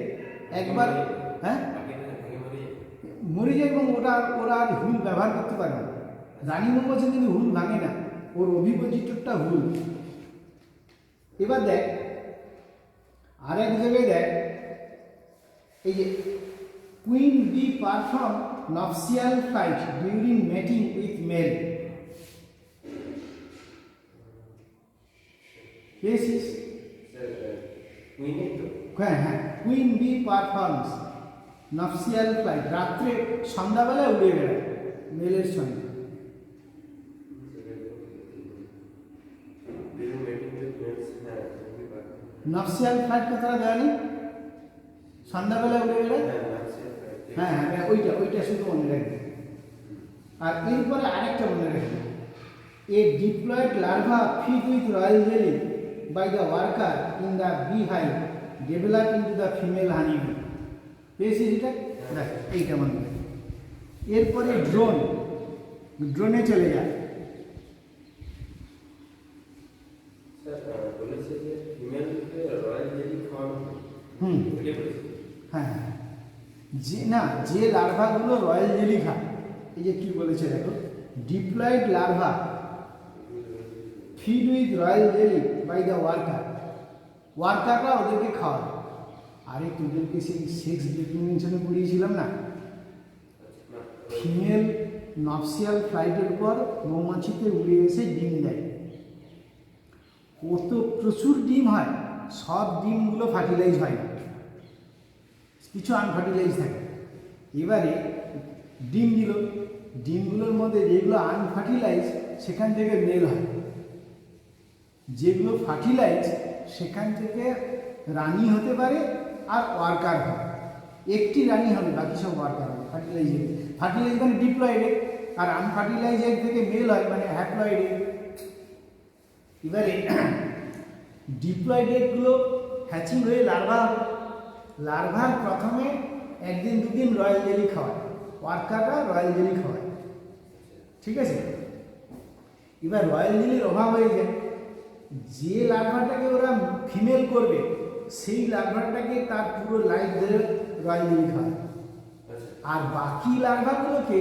একবার, হ্যাঁ মরে যায়, এবং ওরা আর হুল ব্যবহার করতে পারে না। রানী মৌমাছি কিন্তু হুল ভাঙে না, ওর অভিপজিটরটা হুল। এবার দেখ আর এক জায়গায় দেখ, এই যে queen bee perform nuptial flight during mating with male. পেয়েছিস? হ্যাঁ হ্যাঁ, queen bee performs nuptial flight, রাত্রে সন্ধ্যাবেলায় উড়ে বেড়ায় মেলের সঙ্গে। নফসিয়াল ফ্লাইট কথাটা দেওয়া নেই, সন্ধ্যাবেলায় উড়ে বেড়ায়, হ্যাঁ হ্যাঁ ওইটা শুধু মনে রাখবে। আর এরপরে আরেকটা মনে রাখবে, a diploid larva feed with royal jelly by the worker in the bee hive develop into the female honey bee. পেয়েছিস এটা? দেখ এইটা মনে রাখবে। এরপরে ড্রোনে চলে যায়। হ্যাঁ যে লার্ভাগুলো রয়্যাল জেলি খায়, এই যে কি বলেছে দেখো, diploid larva feed with royal jelly by the ওয়ার্কাররা ওদেরকে খাওয়ায়। আরে তোদেরকে সেই সেক্স ডিটারমিনেশনে পড়িয়েছিলাম না, ফিমেল নফসিয়াল ফ্লাইটের পর মৌমাছিতে উড়ে এসে ডিম দেয়, ও তো প্রচুর ডিম হয়, সব ডিমগুলো ফার্টিলাইজ হয় না, কিছু আনফার্টিলাইজ থাকে। এবারে ডিম দিল, ডিমগুলোর মধ্যে যেগুলো আনফার্টিলাইজ সেখান থেকে মেল হয়, যেগুলো ফার্টিলাইজ সেখান থেকে রানী হতে পারে আর ওয়ার্কার হয়। একটি রানী হবে, বাকি সব ওয়ার্কার হবে। ফার্টিলাইজ মানে ডিপ্লয়েড, আর আনফার্টিলাইজ এর থেকে মেল হয় মানে হ্যাপ্লয়েড। এবারে ডিপ্লয়েড এগুলো হ্যাচিং হয়ে লার্ভার প্রথমে 1 দিন 2 দিন রয়্যাল জেলি খাওয়ায়, ওয়ার্কাররা রয়্যাল জেলি খাওয়ায়, ঠিক আছে। এবার রয়্যাল জেলির অভাব হয়ে যায়, যে লার্ভাটাকে ওরা ফিমেল করবে সেই লার্ভাটাকে তার পুরো লাইফ ধরে রয়্যাল জেলি খাওয়ায়। আর বাকি লার্ভাগুলোকে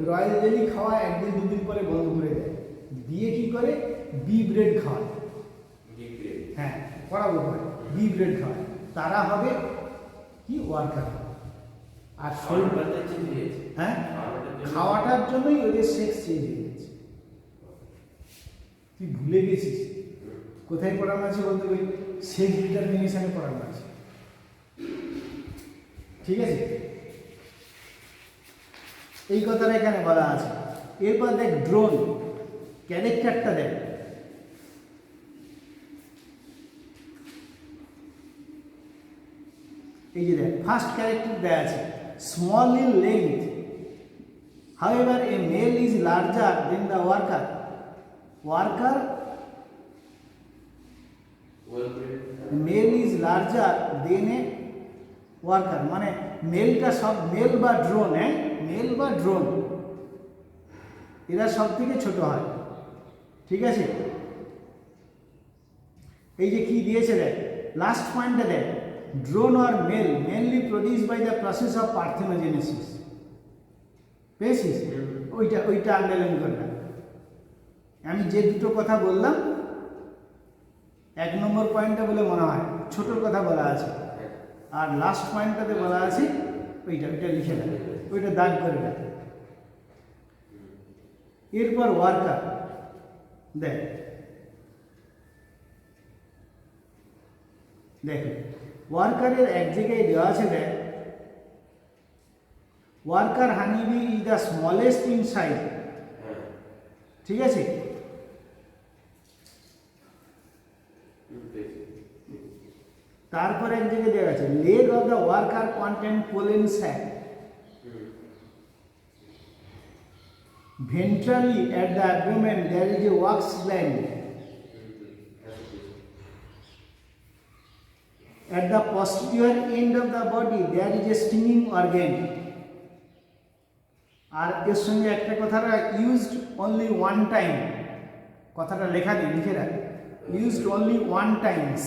রয়্যাল জেলি খাওয়া একদিন দুদিন পরে বন্ধ করে দেয়, দিয়ে কি করে বি ব্রেড খাওয়ায়। হ্যাঁ, পড়াবো পরে বি ব্রেড খাওয়ায়, তারা হবে কি ওয়ার্কার। আর শরীর হ্যাঁ খাওয়াটার জন্যই ওদের সেক্স চেঞ্জ হয়ে গেছে। তুই ভুলে গেছিস কোথায় পড়ানো আছে বলতে ওই সেক্স ডিটারমিনেশনে পড়ানো আছে, ঠিক আছে? এই কথাটা এখানে বলা আছে। এরপর দেখ ড্রোন ক্যারেক্টারটা দেখ, এই যে দেখ ফার্স্ট ক্যারেক্টার দেয়া আছে small in length, however a male is larger than the worker. Worker male is larger than a worker, মানে মেলটা সব মেল বা ড্রোন, হ্যাঁ মেল বা ড্রোন এরা সব থেকে ছোট হয়, ঠিক আছে? এই যে কি দিয়েছে দেখ লাস্ট পয়েন্টটা দেখ, drone are male mainly produce by the process of parthenogenesis. পেয়েছিস? ওইটা আন্ডারলাইন করে রাখ। আমি যে দুটো কথা বললাম 1 নম্বর পয়েন্টটা বলে মনে হয় ছোটোর কথা বলা আছে, আর লাস্ট পয়েন্টটাতে বলা আছে ওইটা লিখে রাখ, ওইটা দাগ করে রাখ। এরপর ওয়ার্কার দেখ, দেখো ওয়ার্কারের এক জায়গায় দেওয়া আছে দেখ, worker honeybee is the smallest in size, ঠিক আছে? তারপর এক জায়গায় দেওয়া আছে leg of the worker content pollen sac, ventrally at the abdomen there is a wax gland, at the posterior end of the body there is a stinging organ। আর এর সঙ্গে একটা কথাটা ইউজড অনলি ওয়ান টাইম, কথাটা লেখা নেই, লিখে রাখ used only one times,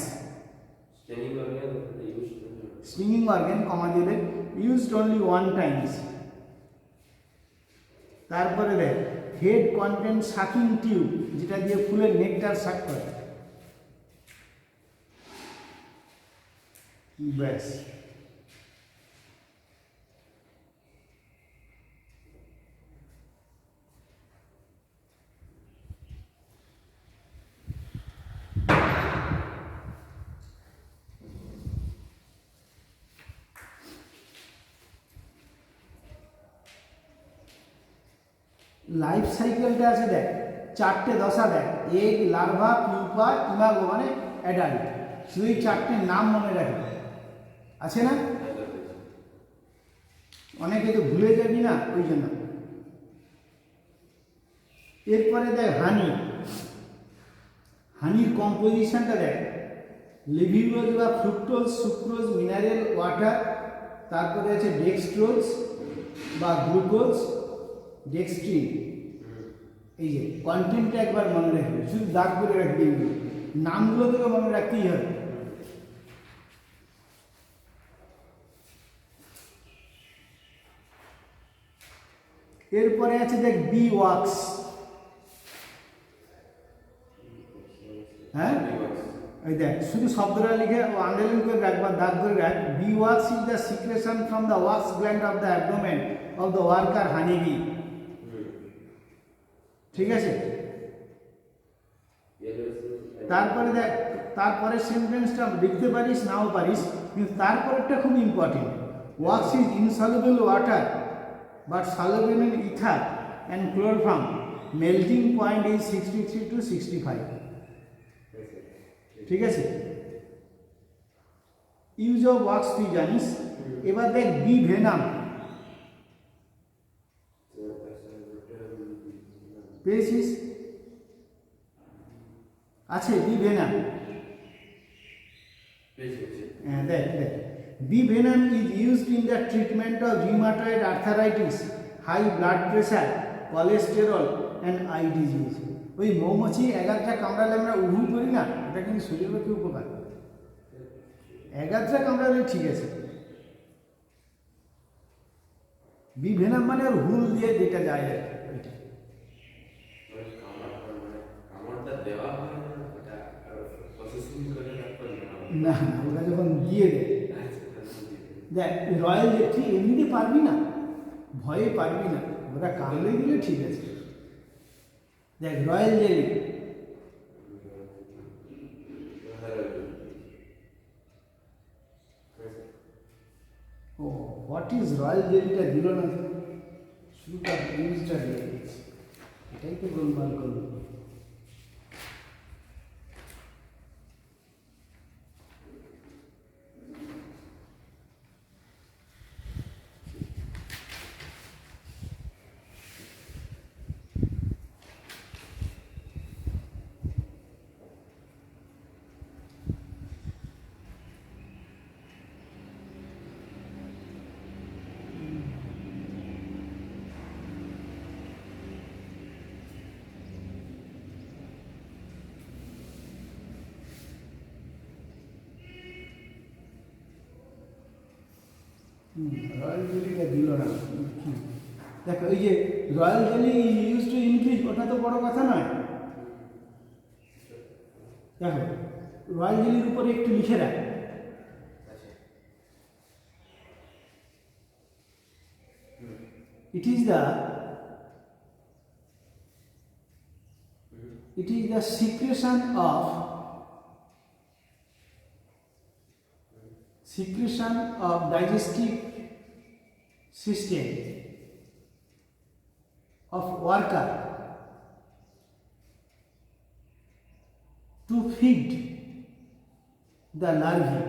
stinging organ comma দিলে ইউজড অনলি ওয়ান টাইমস। তারপরে দেখ হেড কন্টেন্ট সাকিং টিউব, যেটা দিয়ে ফুলের নেকটার সাক করে, ব্যাস। লাইফ সাইকেলটা আছে দেখ, 4টে দশা দেখ, এগ, লার্ভা, পিউপা, ইমাগো মানে অ্যাডাল্ট। শুধু এই 4টে নাম মনে রাখবে, আছে না? অনেকে তো ভুলে যাবি না, ওই জন্য। এরপরে দেখ হানির কম্পোজিশনটা দেখ, লিভিউলোজ বা ফ্রুক্টোজ, সুক্রোজ, মিনারেল ওয়াটার, তারপরে আছে ডেক্সট্রোজ বা গ্লুকোজ, ডেক্সট্রিন। এই যে কন্টেন্টটা একবার মনে রাখবে, শুধু দাগ করে রাখবে, নামগুলো তোকে মনে রাখতেই হবে। এরপরে আছে দেখ বি ওয়াক্স, হ্যাঁ এই দেখ শুধু শব্দটা লিখে আন্ডারলাইন করে রাখবার দাগ করে রাখ। Bee wax is the secretion from the wax gland of the abdomen of the worker honey bee, ঠিক আছে? তারপরে দেখ তারপরে সেন্টেন্সটা লিখতে পারিস নাও পারিস, কিন্তু তারপরেরটা খুব important. Wax is insoluble water but soluble in ether and chloroform, melting point is 63 to 65, ঠিক আছে? ইউজ অফ ওয়াক্স তুই জানিস। এবার দেখ বি ভেনাম, পেয়েছিস? আছে বি ভেনাম, হ্যাঁ দেখ bee venom is used in the treatment of rheumatoid arthritis, high blood pressure, cholesterol and eye disease. ওই মৌমাছি এগারটা কামড়ালে আমরা উহু করি না, এটা কিন্তু শরীরের পক্ষে উপকার। এগারটা কামড়ালে ঠিক আছে। বি ভেনাম মানে আর হুল দিয়ে যেটা যায় আর কি, ওইটা। কামড়টা দেওয়া হয় না, ওটা প্রসেসিং করে তারপর নেওয়া হয়। না না, ওটা যখন দিয়ে দেয়, দেখ রয়্যাল ঠিক এমনিতে পারবি না, ভয়ে পারবি না, ওরা কামড়ে দিলে ঠিক আছে। দেখ রয়্যাল জেলি, ও হোয়াট ইজ রয়্যাল জেলিটা দিল না তো, শুধু তার ইউজটা দিয়ে দিয়েছে, এটাই তো গোলমাল করলো। রয়্যাল জেলিটা দিল না, দেখো ওই যে royal jelly use to increase, ওটা তো বড় কথা নয়। দেখো রয়্যাল জেলির উপরে একটু লিখে রাখ, it is the secretion of digestive system of worker to feed the larvae,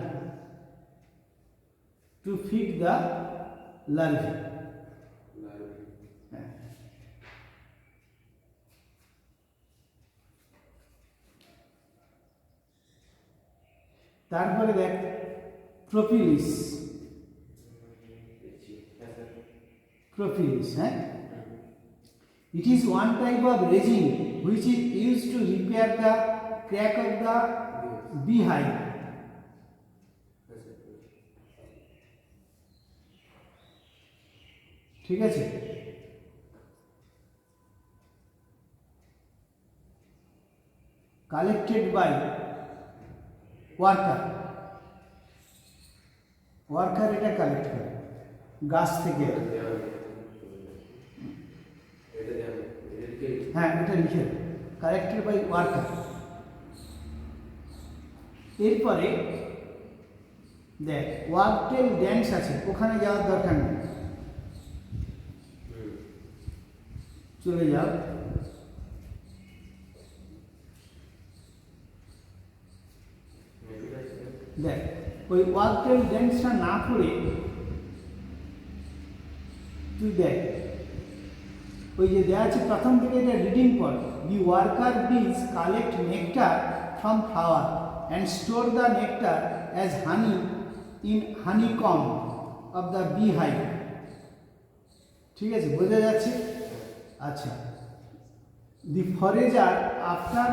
হ্যাঁ। তারপরে দেখ প্রোপিলিস, হ্যাঁ, it is one type of resin which is used to repair the crack of the beehive. ঠিক আছে, কালেক্টেড বাই ওয়ার্কার, এটা collect করে গাছ থেকে, হ্যাঁ এটা লিখে কালেক্টেড বাই ওয়ার্কার। এরপরে দেখ ওয়ার্কটেল ড্যান্স আছে, ওখানে যাওয়ার দরকার নেই, চলে যাও। দেখ ওই ওয়ার্কটেল ড্যান্সটা না করে তুই দেখ ওই যে দেওয়া আছে প্রথম থেকে, এটা রিডিং পর, the worker bees collect nectar from flower and store the nectar as honey in honeycomb of the bee hive. ঠিক আছে, বোঝা যাচ্ছে? আচ্ছা, the forager after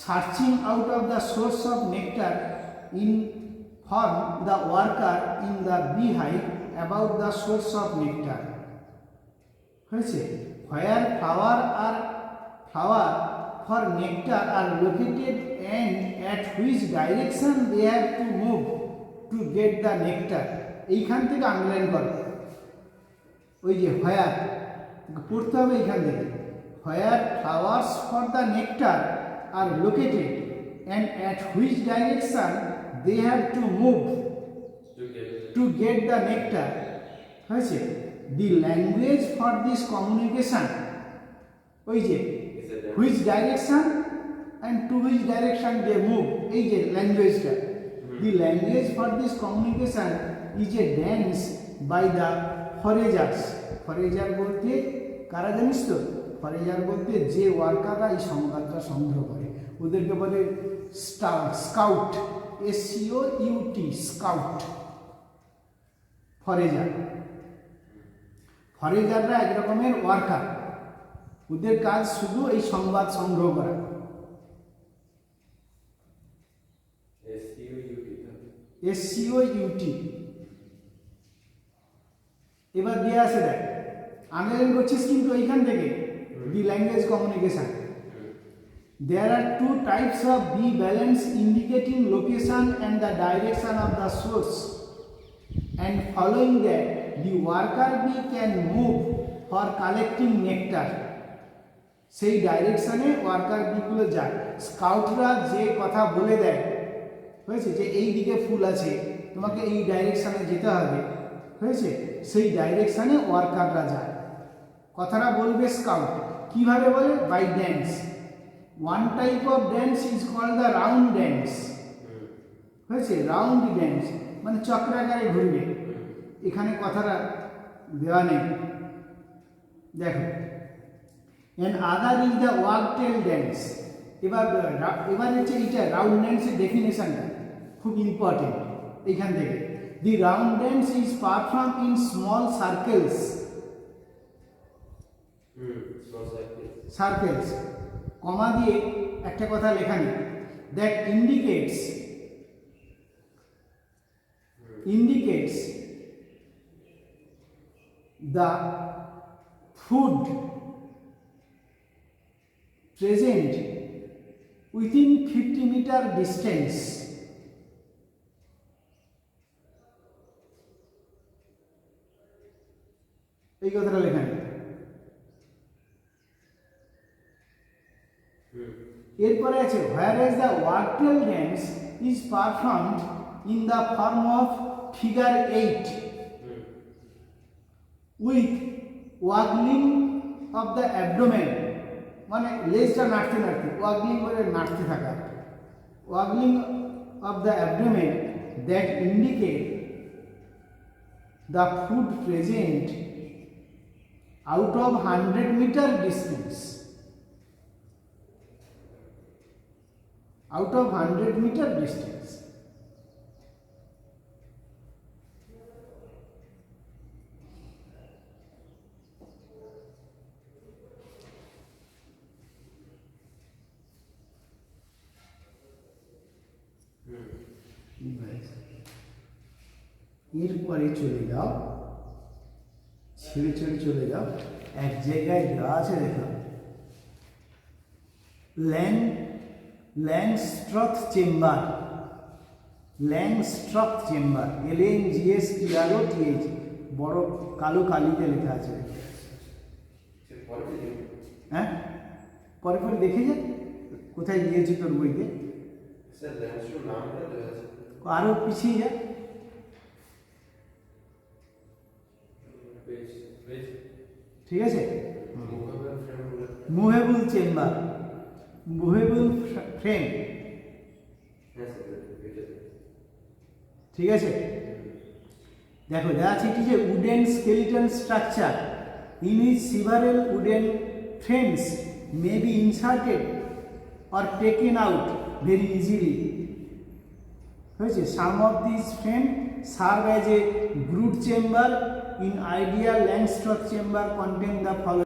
searching out of the source of nectar inform the worker in the beehive about the source of nectar. হয়েছে, where flower for nectar are located and at which direction they have to move to get the nectar. এইখান থেকে underline করো, ওই যে where পড়তে হবে এইখান থেকে, where flowers for the nectar are located and at which direction they have to move to get the nectar. হয়েছে, the language for this communication, ওই যে which direction and to which direction they move, এই যে ল্যাঙ্গুয়েজটা, the language for this communication is a dance by the foragers. ফরেজার বলতে কারা জানিস তো? ফরেজার বলতে যে ওয়ার্কাররা এই সংবাদটা সংগ্রহ করে, ওদেরকে বলে স্কাউট, SCOUT, স্কাউট, ফরেজার। ফরেজাররা এক রকমের ওয়ার্কার, ওদের কাজ শুধু এই সংবাদ সংগ্রহ করা। SCOUT। এবার দিয়ে দিয়ে আছে দেখ, আন্ডারলাইন করছিস কিন্তু এইখান থেকে the language communication. There are two types of B balance indicating location and the direction of the source, and following that the worker bee can move for collecting nectar. সেই ডাইরেকশনে ওয়ার্কার বিগুলো যায়। স্কাউটরা যে কথা বলে দেয় হয়েছে যে এই দিকে ফুল আছে তোমাকে এই ডাইরেকশনে যেতে হবে হয়েছে, সেই ডাইরেকশনে ওয়ার্কাররা যায়। কথাটা বলবে স্কাউট, কিভাবে বলে? By dance. One type of dance is called the round dance হয়েছে, রাউন্ড ড্যান্স মানে চক্রাকারে ঘুরবে। এখানে কথাটা দেওয়া নেই, দেখো। and other is the wagtail dance। এবার হচ্ছে এইটা রাউন্ড ড্যান্সের ডেফিনেশনটা খুব ইম্পর্টেন্ট এইখান থেকে। The round dance is perform in small circles. Circles comma দিয়ে একটা কথা লেখা নেই, that indicates the food present within 50-meter distance। এই কথাটা লেখা নেই। এরপরে আছে whereas the wagtail dance is performed in the form of figure 8 with waggling of the abdomen, মানে লেজটা নাড়তে নাড়তে ওয়াগলিং করে নাড়তে থাকা, waggling of the abdomen that indicate the food present out of 100 metre distance. out of 100 meter distance। এরপরে চলে যাও, ছেড়ে ছেড়ে চলে যাও, এক জায়গায় দেওয়া আছে দেখো, ল্যাংস্ট্রথ চেম্বার। ল্যাংস্ট্রথ চেম্বার LANGSTROTH, বড় কালো কালিতে লেখা আছে। হ্যাঁ পরে পরে দেখে যা কোথায় গিয়েছি তোর বইতে, আরো পিছিয়ে যা। ঠিক আছে, মুভেবল চেম্বার, মুভেবল ফ্রেম। ঠিক আছে, দেখো যা আছে কি যে wooden skeleton structure in which several wooden frames may be inserted or taken out very easily হয়েছে। some of these frames serve as a brood chamber in ideal Langstroth chamber contain the following